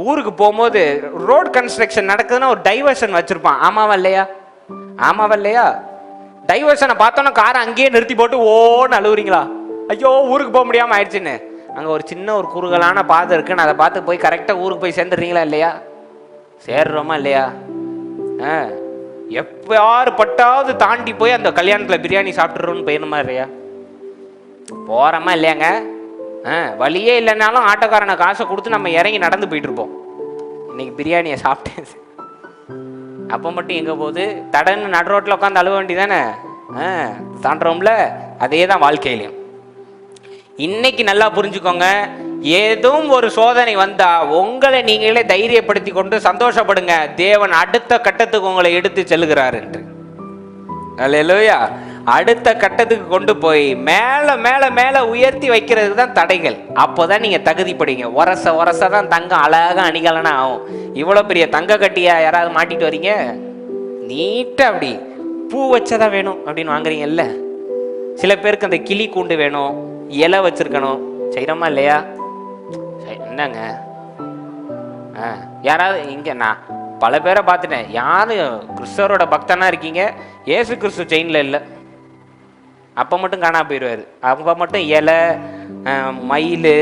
ஊருக்கு போகும்போது ரோட் கன்ஸ்ட்ரக்ஷன் நடக்குதுன்னா ஒரு டைவர்ஷன் வச்சிருப்பான். ஆமாவா இல்லையா? டைவர்ஷனை பார்த்தோன்னா காரை அங்கேயே நிறுத்தி போட்டு ஓன்னு அழுவுறீங்களா? ஐயோ ஊருக்கு போக முடியாமல் ஆயிடுச்சுன்னு. அங்கே ஒரு சின்ன ஒரு குறுகலான பாதை இருக்குன்னு அதை பார்த்து போய் கரெக்டாக ஊருக்கு போய் சேர்ந்துடுறீங்களா இல்லையா? சேர்றோமா இல்லையா? எப்பயாரு பட்டாவது தாண்டி போய் அந்த கல்யாணத்தில் பிரியாணி சாப்பிட்றோன்னு போயிடணுமா இல்லையா? போகிறோமா இல்லையாங்க? வழியே இல்லைனாலும் ஆட்டோக்காரனை காசை கொடுத்து நம்ம இறங்கி நடந்து போயிட்டு இருப்போம். இன்னைக்கு பிரியாணியை சாப்பிட்டேன், அப்போ மட்டும் எங்கே போகுது? தடன்னு நடு ரோட்டில் உட்காந்து அழுவ வேண்டியதானே? தாண்டுறோம்ல. அதே தான் வாழ்க்கையிலையும். இன்னைக்கு நல்லா புரிஞ்சுக்கோங்க, ஏதும் ஒரு சோதனை வந்தா உங்களை நீங்களே தைரியப்படுத்தி கொண்டு சந்தோஷப்படுங்க. தேவன் அடுத்த கட்டத்துக்கு உங்களை எடுத்து செல்லுகிறார் என்று. அல்லேலூயா. அடுத்த கட்டத்துக்கு கொண்டு போய் மேல மேல மேல உயர்த்தி வைக்கிறதுக்கு தான் தடைகள். அப்போதான் நீங்க தகுதிப்படுவீங்க. ஒரச தான் தங்கம் அழகா அணிகலனா ஆகும். இவ்வளவு பெரிய தங்க கட்டியா யாராவது மாட்டிட்டு வரீங்க? நீட்டா அப்படி பூ வச்சதான் வேணும் அப்படின்னு வாங்குறீங்கல்ல. சில பேருக்கு அந்த கிளி கூண்டு வேணும், இலை வச்சிருக்கணும். செய்யறோமா இல்லையா? என்னங்க யாராவது இங்க நான் பல பேரை பார்த்துட்டேன். யாரு கிறிஸ்தவரோட பக்தனா இருக்கீங்க, ஏசு கிறிஸ்து செயின்ல இல்லை, அப்போ மட்டும் காணா போயிடுவார். அப்போ மட்டும் இலை, மயில்,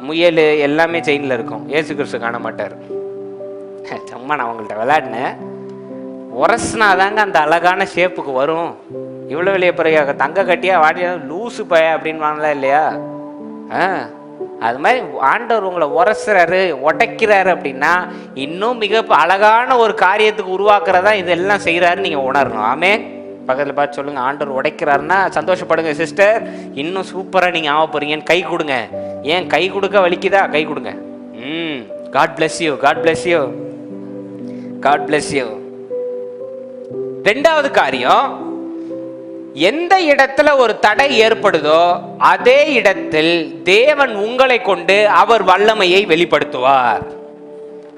முயல் எல்லாமே செயினில் இருக்கும். ஏசு கிறிஸ்து காண மாட்டார். சும்மா நான் அவங்கள்ட்ட விளையாடினேன். உரசுனாதாங்க அந்த அழகான ஷேப்புக்கு வரும். இவ்வளோ வெளியே பிறகு தங்க கட்டியா வாடியா லூசு பய அப்படின்னு வாங்கலாம் இல்லையா? அது மாதிரி ஆண்டவர் உங்களை உரசுறாரு, உடைக்கிறாரு அப்படின்னா இன்னும் மிக அழகான ஒரு காரியத்துக்கு உருவாக்குறதா இதெல்லாம் செய்கிறாருன்னு நீங்கள் உணரணும். ஆமென். பக்கத்தில் பார்த்து சொல்லுங்கள், ஆண்டவர் உடைக்கிறாருன்னா சந்தோஷப்படுங்க சிஸ்டர், இன்னும் சூப்பராக நீங்கள் ஆக போகிறீங்கன்னு கை கொடுங்க. ஏன் கை கொடுக்க வலிக்குதா? கை கொடுங்க. God bless you, God bless you, God bless you. ரெண்டாவது காரியம், எந்த இடத்துல ஒரு தடை ஏற்படுதோ அதே இடத்தில் தேவன் உங்களை கொண்டு அவர் வல்லமையை வெளிப்படுத்துவார்.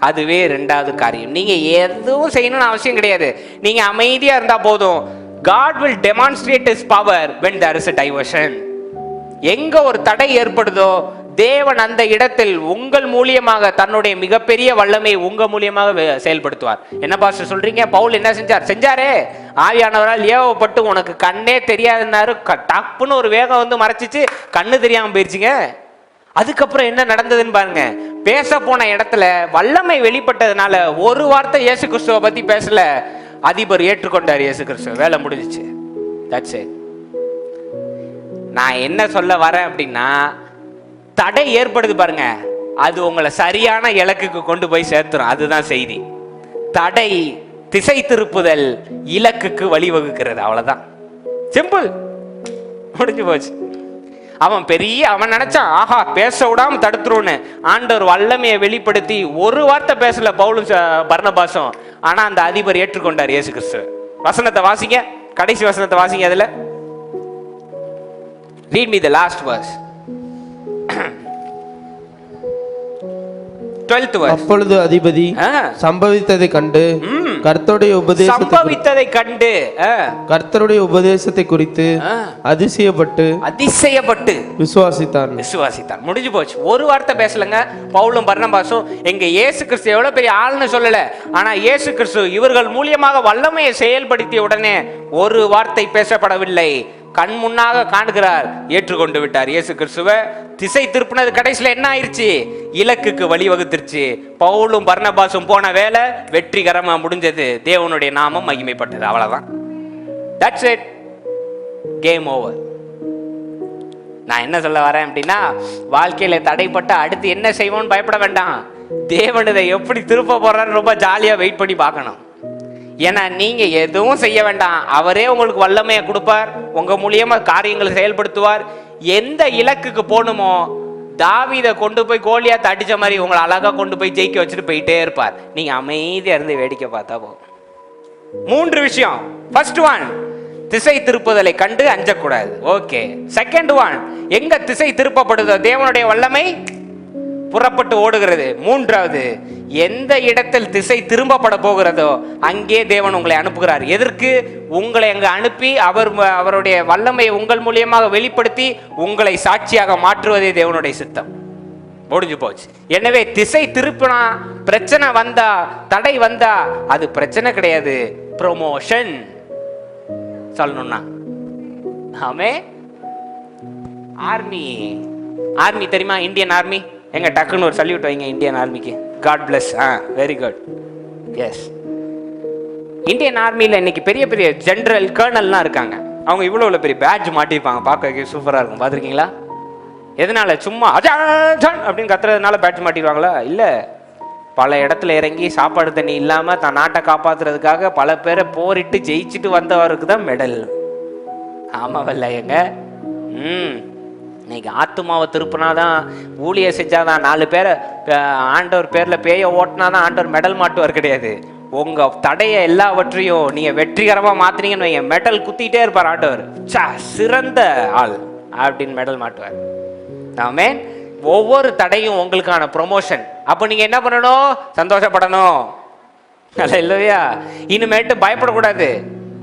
அதுவே ரெண்டாவது காரியம். நீங்க எதுவும் செய்யணும்னு அவசியம் கிடையாது. நீங்க அமைதியா இருந்தா போதும். God will demonstrate his power when there is a diversion. எங்க ஒரு தடை ஏற்படுதோ தேவன் அந்த இடத்தில் உங்கள் மூலியமாக தன்னுடைய மிகப்பெரிய வல்லமை உங்க மூலியமாக செயல்படுத்துவார். என்ன பாஸ்டர் சொல்றீங்க? பவுல் என்ன செஞ்சாரே, ஆவியானவரால் ஏவப்பட்டு உனக்கு கண்ணே தெரியாதுன்னாரு, டப்புன்னு ஒரு வேகம் வந்து மறைச்சிச்சு, கண்ணு தெரியாம போயிருச்சுங்க. அதுக்கப்புறம் என்ன நடந்ததுன்னு பாருங்க. பேச போன இடத்துல வல்லமை வெளிப்பட்டதுனால ஒரு வார்த்தை இயேசு கிறிஸ்துவை பத்தி பேசல, அதிபர் ஏற்றுக்கொண்டார் இயேசு கிறிஸ்துவ, வேலை முடிஞ்சிச்சு. That's it. நான் என்ன சொல்ல வரேன் அப்படின்னா, தடை ஏற்படுது பாருங்க, அது உங்களை சரியான இலக்குக்கு கொண்டு போய் சேர்த்துரும். அதுதான் செய்தி. தடை திசை திருப்புதல் இலக்குக்கு வழிவகுக்கிறது. அவ்வளவுதான், சிம்பிள், முடிஞ்சு போச்சு. அவன் நினைச்சான், ஆஹா பேச விடாம தடுத்துருன்னு. ஆண்டவர் வல்லமையை வெளிப்படுத்தி ஒரு வார்த்தை பேசல பவுலும் பர்னபாசும். ஆனா அந்த அதிபர் ஏற்றுக்கொண்டார் இயேசு கிறிஸ்து. வசனத்தை வாசிங்க, கடைசி வசனத்தை வாசிங்க. அதுல read me the last verse. 12th verse. அப்பொழுது அதிபதி சம்பவித்ததை கண்டு கர்த்தருடைய உபதேசத்தை குறித்து அதிசயப்பட்டு விசுவாசித்தான். முடிஞ்சு போச்சு. ஒரு வார்த்தை பேசலங்க பவுலும் பர்னபாசும். எங்க இயேசு கிறிஸ்து எவ்வளவு பெரிய ஆள்னு சொல்லல, ஆனா இயேசு கிறிஸ்து இவர்கள் மூலியமாக வல்லமையை செயல்படுத்திய உடனே ஒரு வார்த்தை பேசப்படவில்லை, கண் முன்னாக காண்கிறார், ஏற்றுக்கொண்டு விட்டார் இயேசு கிறிஸ்துவ. திசை திருப்பினது கடைசியில் என்ன ஆயிடுச்சு? இலக்குக்கு வழிவகுத்துருச்சு. பவுலும் பர்னபாசும் போன வேலை வெற்றிகரமா முடிஞ்சது. தேவனுடைய நாமம் மகிமைப்பட்டது. அவ்வளவுதான். That's it. Game over. நான் என்ன சொல்ல வரேன் அப்படின்னா, வாழ்க்கையில தடைப்பட்ட அடுத்து என்ன செய்வோம்னு பயப்பட வேண்டாம். தேவன் இதை எப்படி திருப்ப போறான்னு ரொம்ப ஜாலியா வெயிட் பண்ணி பார்க்கணும். ஏன்னா நீங்க எதுவும் செய்ய வேண்டாம், அவரே உங்களுக்கு வல்லமையை கொடுப்பார், உங்க மூலியமா காரியங்களை செயல்படுத்துவார். எந்த இலக்குக்கு போகணுமோ, தாவீதை கொண்டு போய் கோலியாத்தை அடிச்ச மாதிரி உங்களை அழகா கொண்டு போய் ஜெயிக்க வச்சுட்டு போயிட்டே இருப்பார். நீங்க அமைதியா இருந்து வேடிக்கை பார்த்தா போதும். 3 விஷயம். ஃபர்ஸ்ட் ஒன், திசை திருப்புதலை கண்டு அஞ்சக்கூடாது. ஓகே. செகண்ட் ஒன், எங்க திசை திருப்பப்படுதோ தேவனுடைய வல்லமை புறப்பட்டு ஓடுகிறது. 3வது, எந்த இடத்தில் திசை திரும்பப்பட போகிறதோ அங்கே தேவன் உங்களை அனுப்புகிறார். எதற்கு? உங்களை அங்கு அனுப்பி அவருடைய வல்லமையை உங்கள் மூலியமாக வெளிப்படுத்தி உங்களை சாட்சியாக மாற்றுவதே தேவனுடைய சித்தம். முடிஞ்சு போச்சு. எனவே திசை திருப்பினா, பிரச்சனை வந்தா, தடை வந்தா, அது பிரச்சனை கிடையாது, ப்ரொமோஷன் சொல்லணும்னா. ஆமே. ஆர்மி தெரியுமா? Indian army. எங்க டக்குன்னு ஒரு சல்யூட் வைங்க இந்தியன் ஆர்மிக்கு. God bless. Very good. Yes. Indian ஆர்மியில் இன்னைக்கு பெரிய பெரிய ஜெனரல் கர்னல்லாம் இருக்காங்க. அவங்க இவ்வளோ பெரிய பேட்ஜ் மாட்டிருப்பாங்க, பார்க்க சூப்பராக இருக்கும். பார்த்துருக்கீங்களா? எதனால? சும்மா அப்படின்னு கத்துறதுனால பேட்ஜ் மாட்டிடுவாங்களா? இல்லை, பல இடத்துல இறங்கி சாப்பாடு தண்ணி இல்லாமல் தன் நாட்டை காப்பாற்றுறதுக்காக பல பேரை போரிட்டு ஜெயிச்சுட்டு வந்தவருக்கு தான் மெடல். ஆமாவல்ல எங்க? இன்னைக்கு ஆத்துமாவை திருப்பினாதான், ஊழிய செஞ்சாதான், 4 பேரை ஆண்டவர் பேர்ல பேய ஓட்டினாதான் ஆண்டவர் மெடல் மாட்டுவார் கிடையாது. உங்க தடைய எல்லாவற்றையும் நீங்க வெற்றிகரமா மாத்தினீங்கன்னு வைங்க, மெடல் குத்திட்டே இருப்பார் ஆண்டவர். சிறந்த ஆள் அப்படின்னு மெடல் மாட்டுவார். ஆமென். ஒவ்வொரு தடையும் உங்களுக்கான ப்ரொமோஷன். அப்ப நீங்க என்ன பண்ணணும்? சந்தோஷப்படணும். இல்லையா? இனிமேட்டு பயப்படக்கூடாது.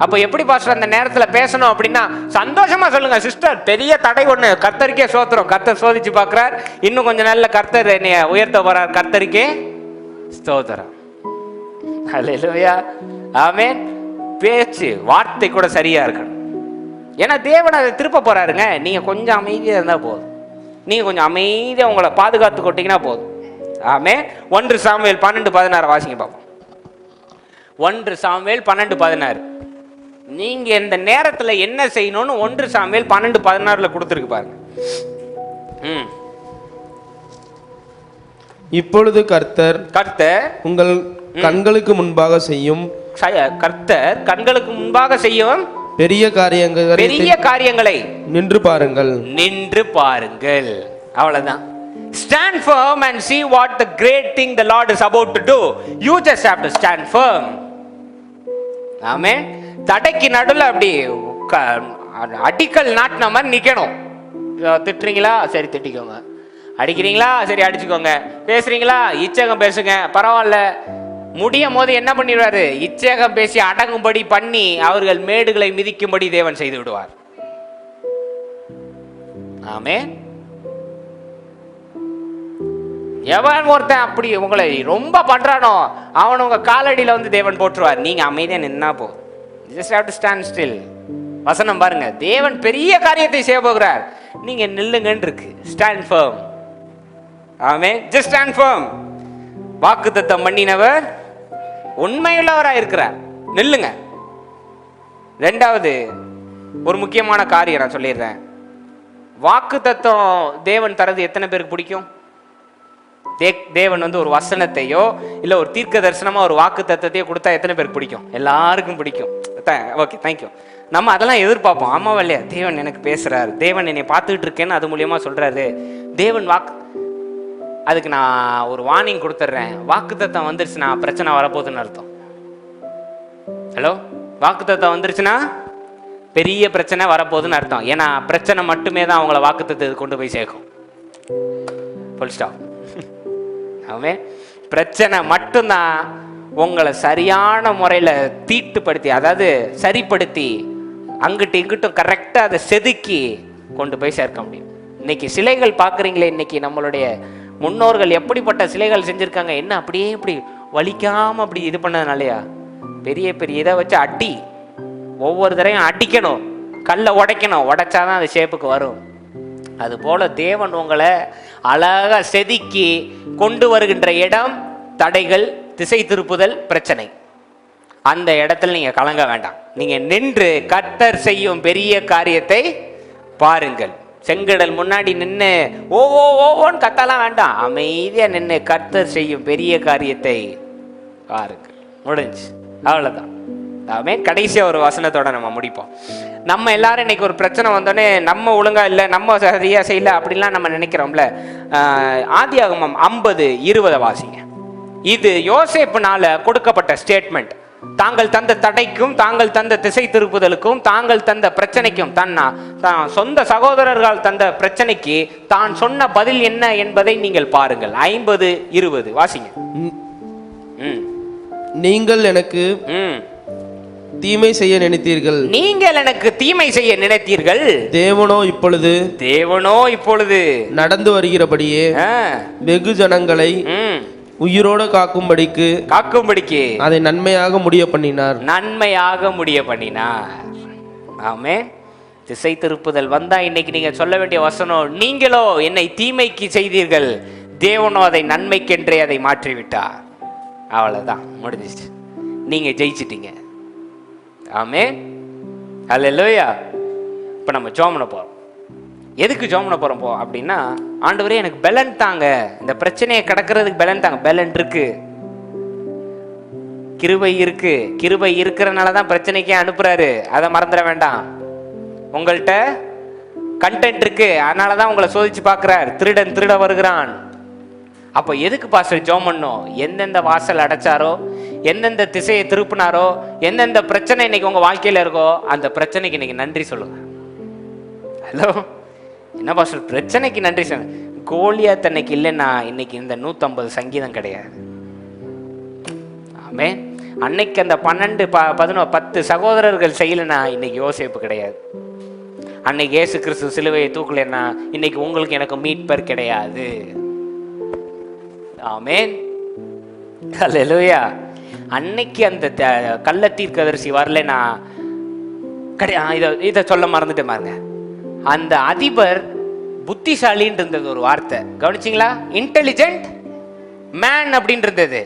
அப்ப எப்படி பாஸ்டர் அந்த நேரத்துல பேசணும் அப்படின்னா, சந்தோஷமா சொல்லுங்க, சிஸ்டர் பெரிய தடை ஒண்ணு, கர்த்தருக்கே ஸ்தோத்திரம், கர்த்தர் சோதிச்சு பார்க்கிறார், இன்னும் கொஞ்ச நாள்ல கர்த்தர் என்னைய உயர்த்த போறார், கர்த்தருக்கே ஸ்தோத்திரம். அல்லேலூயா. ஆமென். பேச்சு வார்த்தை கூட சரியா இருக்கணும். ஏன்னா தேவன் அதை திருப்ப போறாருங்க. நீங்க கொஞ்சம் அமைதியா இருந்தா போதும். நீங்க கொஞ்சம் அமைதியா உங்களை பாதுகாத்து கொட்டீங்கன்னா போதும். ஆமென். 1 சாமுவேல் 12:16 வாசிங்க பாப்போம். 1 சாமுவேல் 12:16. நீங்க இந்த நேரத்துல என்ன செய்யணும்னு 1 சாமுவேல் 12:16 கொடுத்திருக்கு பாருங்க. இப்பொழுது கர்த்தர் உங்கள் கண்களுக்கு முன்பாக செய்யும், கர்த்தர் கண்களுக்கு முன்பாக செய்யும் பெரிய காரியங்களை நின்று பாருங்கள். அவ்வளவுதான். Stand firm and see what the great thing the Lord is about to do. You just have to stand firm. ஆமென். தடைக்கு நடுல அப்படி அடிக்கல் நாட்டின மாதிரி நிக்கணும். திட்டுறீங்களா? சரி திட்டிக்கோங்க. அடிக்கிறீங்களா? சரி அடிச்சுக்கோங்க. பேசுறீங்களா? இச்சகம் பேசுங்க, பரவாயில்ல. முடியும் போது என்ன பண்ணிடுவாரு? இச்சகம் பேசி அடங்கும்படி பண்ணி அவர்கள் மேடுகளை மிதிக்கும்படி தேவன் செய்து விடுவார். ஆமென். எவன் ஒருத்தன் அப்படி உங்களை ரொம்ப பண்றானோ அவன் உங்க காலடியில வந்து தேவன் போட்டுருவார். நீங்க அமைதியா நின்னா போ. Just have to stand still. வசனம் பாருங்க, தேவன் பெரிய காரியத்தை செய்ய போகிறார், நீங்க நில்லுங்கன்னு இருக்கு. Stand firm. Amen. Just stand firm. வாக்குத்தத்தம் பண்ணினவர் உண்மையுள்ளவராக இருக்கிறார், நில்லுங்க. ரெண்டாவது ஒரு முக்கியமான காரியம் நான் சொல்லிடுறேன். வாக்குத்தத்தம் தேவன் தரது எத்தனை பேருக்கு பிடிக்கும்? தேவன் வந்து ஒரு வசனத்தையோ இல்ல ஒரு தீர்க்க தரிசனமா ஒரு வாக்கு தத்தத்தையோ கொடுத்தா எத்தனை பேருக்கு பிடிக்கும்? எல்லாருக்கும் பிடிக்கும். Okay, thank you. நம்ம அதெல்லாம் எதிர்பார்ப்போம். ஆமாவா இல்லையா? தேவன் எனக்கு பேசுறாரு, தேவன் என்னை பார்த்துக்கிட்டு இருக்கேன்னு அது மூலியமா சொல்றாரு. தேவன் அதுக்கு நான் ஒரு வார்னிங் கொடுத்துட்றேன். வாக்கு தத்தம் வந்துருச்சுன்னா பிரச்சனை வரப்போகுதுன்னு அர்த்தம். ஹலோ, வாக்கு தத்தம் வந்துருச்சுன்னா பெரிய பிரச்சனை வரப்போகுதுன்னு அர்த்தம். ஏன்னா பிரச்சனை மட்டுமே தான் அவங்கள வாக்கு தத்தத்துக்கு கொண்டு போய் சேர்க்கும். Full stop. அவன் பிரச்சனை மட்டும்தான் உங்களை சரியான முறையில் தீட்டுப்படுத்தி, அதாவது சரிப்படுத்தி, அங்கிட்டு இங்கிட்டும் கரெக்டாக அதை செதுக்கி கொண்டு போய் சேர்க்க முடியும். இன்னைக்கு சிலைகள் பார்க்குறீங்களே, இன்னைக்கு நம்மளுடைய முன்னோர்கள் எப்படிப்பட்ட சிலைகள் செஞ்சுருக்காங்க. என்ன அப்படியே இப்படி வலிக்காமல் அப்படி இது பண்ணதுனாலயா? பெரிய பெரிய இதை வச்சு அடி, ஒவ்வொரு தடையும் அடிக்கணும், கல்லை உடைக்கணும், உடைச்சாதான் அது ஷேப்புக்கு வரும். அதுபோல தேவன் உங்களை அழகா செதுக்கி கொண்டு வருகின்ற இடம் தடைகள், திசை திருப்புதல், பிரச்சனை. அந்த இடத்துல நீங்க கலங்க வேண்டாம். நீங்க நின்று கர்த்தர் செய்யும் பெரிய காரியத்தை பாருங்கள். செங்கடல் முன்னாடி நின்று ஓன்னு கத்தலாம் வேண்டாம். அமைதியா நின்று கர்த்தர் செய்யும் பெரிய காரியத்தை பாருங்கள். முடிஞ்சு, அவ்வளவுதான். கடைசியா ஒரு வசனத்தோட நம்ம முடிப்போம். நம்ம எல்லாரும் இன்னைக்கு ஒரு பிரச்சனை வந்தோடனே நம்ம ஒழுங்கா இல்லை, நம்ம சரியா செய்யல அப்படிலாம் நம்ம நினைக்கிறோம்ல. ஆதியாகமம் 50:20 வாசிங்க. இது யோசேப்புனால கொடுக்கப்பட்ட ஸ்டேட்மெண்ட். தாங்கள் தந்த தடைக்கும், தாங்கள் தந்த திசை திருப்புதலுக்கும், தாங்கள் தந்த பிரச்சனைக்கும், தான் சொந்த சகோதரர்கள் தந்த பிரச்சனைக்கு தான் சொன்ன பதில் என்ன என்பதை நீங்கள் பாருங்கள். 50:20 வாசிங்க. நீங்கள் எனக்கு தீமை செய்ய நினைத்தீர்கள், நீங்கள் எனக்கு தீமை செய்ய நினைத்தீர்கள், தேவனோ இப்பொழுது நடந்து வருகிறபடியே வெகு ஜனங்களை உயிரோடு காக்கும்படிக்கு அதை நன்மையாக முடிய பண்ணினார். ஆமென். திசை திருப்புதல் வந்தா இன்னைக்கு நீங்க சொல்ல வேண்டிய வசனம், நீங்களோ என்னை தீமைக்கு செய்தீர்கள், தேவனோ அதை நன்மைக்கென்றே அதை மாற்றிவிட்டார். அவ்வளவுதான், முடிஞ்சிச்சு. நீங்க ஜெயிச்சிட்டீங்க. ஆமென். அல்லேலூயா. இப்போ நம்ம ஜெபம் பண்ண போறோம். எதுக்கு ஜெபம் பண்ண போறோம் அப்படின்னா, ஆண்டவரே எனக்கு பலன் தாங்க, இந்த பிரச்சனையை கடக்கிறதுக்கு பலன் தாங்க. பலன் இருக்கு, கிருபை இருக்கு. கிருபை இருக்கிறனால தான் பிரச்சனைக்கே அனுப்புறாரு, அதை மறந்துட வேண்டாம். உங்கள்கிட்ட கண்டென்ட் இருக்கு, அதனால தான் உங்களை சோதிச்சு பார்க்குறார். திருடன் திருட வருகிறான். அப்போ எதுக்கு பாஸ்டர் ஜெபம் பண்ணோம்? எந்தெந்த வாசல் அடைச்சாரோ, எந்தெந்த திசையை திருப்பினாரோ, எந்தெந்த பிரச்சனை இன்னைக்கு உங்க வாழ்க்கையில இருக்கோ, அந்த பிரச்சனைக்கு இன்னைக்கு நன்றி சொல்லுங்க. ஹலோ, என்ன பாஸ்டர் பிரச்சனைக்கு நன்றி சொல்லுங்க? கோலியாத் அன்னைக்கு இல்லைன்னா இன்னைக்கு இந்த 150 சங்கீதம் கிடையாது. ஆமே. அன்னைக்கு அந்த 10 சகோதரர்கள் செய்யலைன்னா இன்னைக்கு யோசேப்பு கிடையாது. அன்னைக்கு இயேசு கிறிஸ்து சிலுவையை தூக்கலைன்னா இன்னைக்கு உங்களுக்கு எனக்கு மீட்பர் கிடையாது. ஆமென். ஹல்லேலூயா. அன்னைக்கு அந்த கள்ளத்தீர்க்கதரிசி வரலனா இதை சொல்ல மறந்துட்டேன் பாருங்க. அந்த அதிபர் புத்திசாலின்னு இருந்தது ஒரு வார்த்தை, கவனிச்சிங்களா? இன்டெலிஜென்ட் மேன் அப்படின்னு இருந்தது.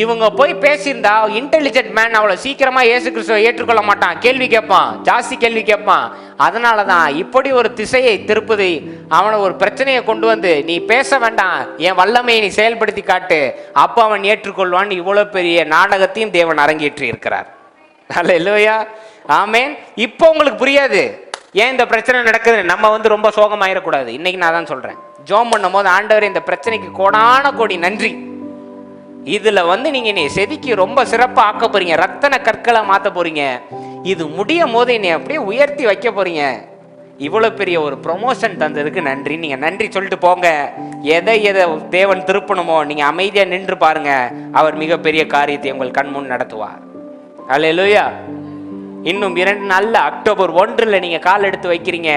இவங்க போய் பேசியிருந்தா இன்டெலிஜென்ட் மேன் அவ்வளவு சீக்கிரமா இயேசு கிறிஸ்துவை ஏற்றுக்கொள்ள மாட்டான், கேள்வி கேட்பான், ஜாஸ்தி கேள்வி கேட்பான். அதனாலதான் இப்படி ஒரு திசையை திருப்பதி, அவனை ஒரு பிரச்சனையை கொண்டு வந்து நீ பேச வேண்டாம், என் வல்லமையை நீ செயல்படுத்தி காட்டு, அப்ப அவன் ஏற்றுக்கொள்வான். இவ்வளவு பெரிய நாடகத்தையும் தேவன் அரங்கேற்றி இருக்கிறார். அல்லேலூயா. ஆமென். இப்போ உங்களுக்கு புரியாது ஏன் இந்த பிரச்சனை நடக்குது. நம்ம ரொம்ப சோகமாயிடக்கூடாது. இன்னைக்கு நான் தான் சொல்றேன், ஜெபம் பண்ணும் போது ஆண்டவர் இந்த பிரச்சனைக்கு கோடான கோடி நன்றி, இதுல நீங்க என்னை செதுக்கி ரொம்ப சிறப்பா ஆக்க போறீங்க, ரத்தன கற்களை மாத்த போறீங்க, இது முடியும் போது என்னை அப்படியே உயர்த்தி வைக்க போறீங்க, இவ்வளவு பெரிய ஒரு ப்ரொமோஷன் தந்ததுக்கு நன்றி. நீங்க நன்றி சொல்லிட்டு போங்க. எதை தேவன் திருப்பணுமோ நீங்க அமைதியா நின்று பாருங்க, அவர் மிகப்பெரிய காரியத்தை உங்கள் கண் முன் நடத்துவார். அல்லேலூயா. இன்னும் 2 நாள்ல அக்டோபர் 1 நீங்க கால் எடுத்து வைக்கிறீங்க.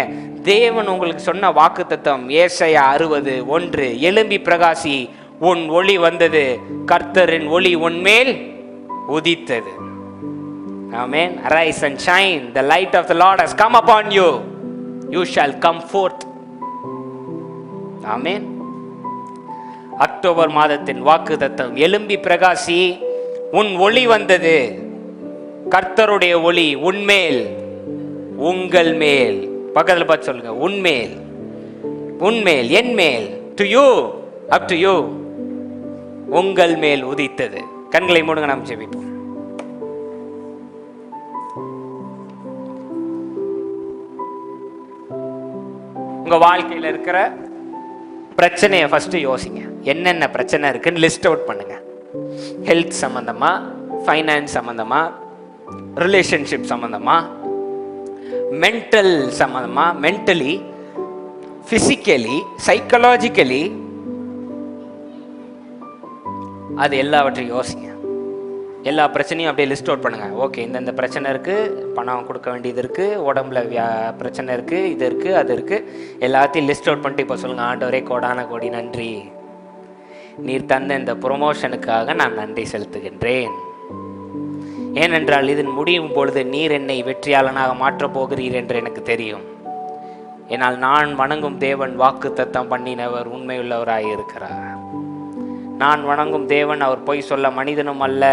தேவன் உங்களுக்கு சொன்ன வாக்குத்தத்தம் ஏசாயா 60:1, எழும்பி பிரகாசி, உன் ஒளி வந்தது, கர்த்தரின் ஒளி உன்மேல் உதித்தது. ஆமென். Arise and shine, the light of the Lord has come upon you, you shall come forth. Amen. October மாதத்தின் வாக்குத்தத்தம், எழும்பி பிரகாசி, உன் ஒளி வந்தது, கர்த்தருடைய ஒளி உன்மேல், உங்கள் மேல், பக்கத்தில் பார்த்து சொல்லுங்க, உன்மேல், உன்மேல், என் மேல், to you, up to you, உங்கள் மேல் உதித்தது. கண்களை மூடுங்க, நாம் ஜெபிப்போம். உங்க வாழ்க்கையில் இருக்கிற பிரச்சனையை ஃபர்ஸ்ட் யோசிங்க. என்னென்ன பிரச்சனை இருக்குன்னு லிஸ்ட் அவுட் பண்ணுங்க. ஹெல்த் சம்பந்தமா, ஃபைனான்ஸ் சம்பந்தமா, ரிலேஷன்ஷிப் சம்பந்தமா, மென்டல் சம்பந்தமா, மென்டலி, பிசிக்கலி, சைக்கலாஜிக்கலி, அது எல்லாவற்றையும் யோசிங்க. எல்லா பிரச்சனையும் அப்படியே லிஸ்ட் அவுட் பண்ணுங்க. ஓகே, இந்தந்த பிரச்சனை இருக்கு, பணம் கொடுக்க வேண்டியது இருக்கு, உடம்புல பிரச்சனை இருக்கு, இது இருக்கு, அது இருக்கு, எல்லாத்தையும் லிஸ்ட் அவுட் பண்ணிட்டு இப்போ சொல்லுங்க, ஆண்டவரே கோடான கோடி நன்றி, நீர் தந்த இந்த ப்ரொமோஷனுக்காக நான் நன்றி செலுத்துகின்றேன். ஏனென்றால் இதன் முடியும் பொழுது நீர் என்னை வெற்றியாளனாக மாற்றப் போகிறீர் என்று எனக்கு தெரியும். ஏனால் நான் வணங்கும் தேவன் வாக்குத்தத்தம் பண்ணினவர் உண்மையுள்ளவராய் இருக்கிறார். நான் வணங்கும் தேவன் அவர் பொய் சொல்ல மனிதனும் அல்ல,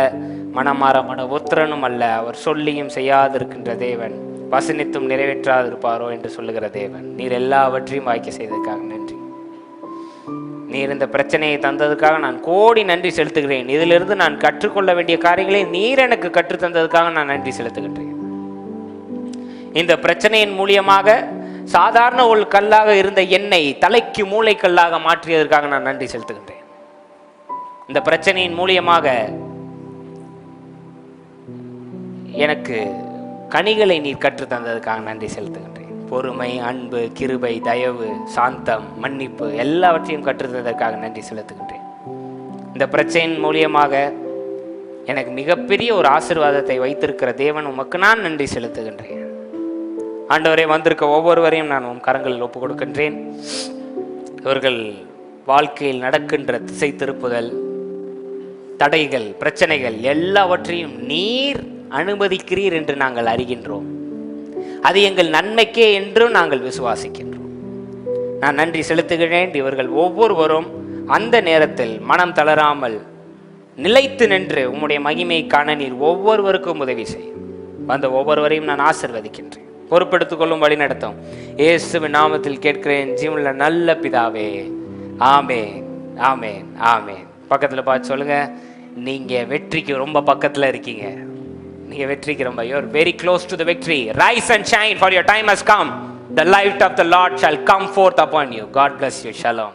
மனமாற உத்திரனும் அல்ல. அவர் சொல்லியும் செய்யாதிருக்கின்ற தேவன், வசனித்தும் நிறைவேற்றாதிருப்பாரோ என்று சொல்லுகிற தேவன். நீர் எல்லாவற்றையும் வாய்க்க செய்ததுக்காக நன்றி. நீர் இந்த பிரச்சனையை தந்ததுக்காக நான் கோடி நன்றி செலுத்துகிறேன். இதிலிருந்து நான் கற்றுக்கொள்ள வேண்டிய காரியங்களை நீர் எனக்கு கற்று தந்ததுக்காக நான் நன்றி செலுத்துகின்றேன். இந்த பிரச்சனையின் மூலியமாக சாதாரண ஒரு கல்லாக இருந்த என்னை தலைக்கு மூளைக்கல்லாக மாற்றியதற்காக நான் நன்றி செலுத்துகின்றேன். இந்த பிரச்சனையின் மூலியமாக எனக்கு கனிகளை நீர் கற்று தந்ததுக்காக நன்றி செலுத்துகின்றேன். பொறுமை, அன்பு, கிருபை, தயவு, சாந்தம், மன்னிப்பு எல்லாவற்றையும் கற்று தந்ததற்காக நன்றி செலுத்துகின்றேன். இந்த பிரச்சனையின் மூலியமாக எனக்கு மிகப்பெரிய ஒரு ஆசீர்வாதத்தை வைத்திருக்கிற தேவன் உமக்கு நான் நன்றி செலுத்துகின்றேன். ஆண்டவரே, வந்திருக்க ஒவ்வொருவரையும் நான் உம் கரங்களில் ஒப்புக் கொடுக்கின்றேன். இவர்கள் வாழ்க்கையில் நடக்கின்ற திசை திருப்புதல், தடைகள், பிரச்சனைகள் எல்லாவற்றையும் நீர் அனுமதிக்கிறீர் என்று நாங்கள் அறிகின்றோம். அது எங்கள் நன்மைக்கே என்றும் நாங்கள் விசுவாசிக்கின்றோம். நான் நன்றி செலுத்துகிறேன். இவர்கள் ஒவ்வொருவரும் அந்த நேரத்தில் மனம் தளராமல் நிலைத்து நின்று உம்முடைய மகிமை காண நீர் ஒவ்வொருவருக்கும் உதவி செய்யும். வந்த ஒவ்வொருவரையும் நான் ஆசீர்வதிக்கின்றேன். பொறுப்பெடுத்துக் கொள்ளும் வழி நடத்தும். இயேசுவின் நாமத்தில் கேட்கிறேன் ஜீவனுள்ள நல்ல பிதாவே, ஆமென், ஆமென், ஆமென். பக்கத்தில் பார்த்து சொல்லுங்க, நீங்க வெற்றிக்கு ரொம்ப பக்கத்தில் இருக்கீங்க. நீங்க வெற்றிக்கு ரொம்ப, you are very close to the victory. Rise and shine, for your time has come. The light of the Lord shall come forth upon you. God bless you. Shalom.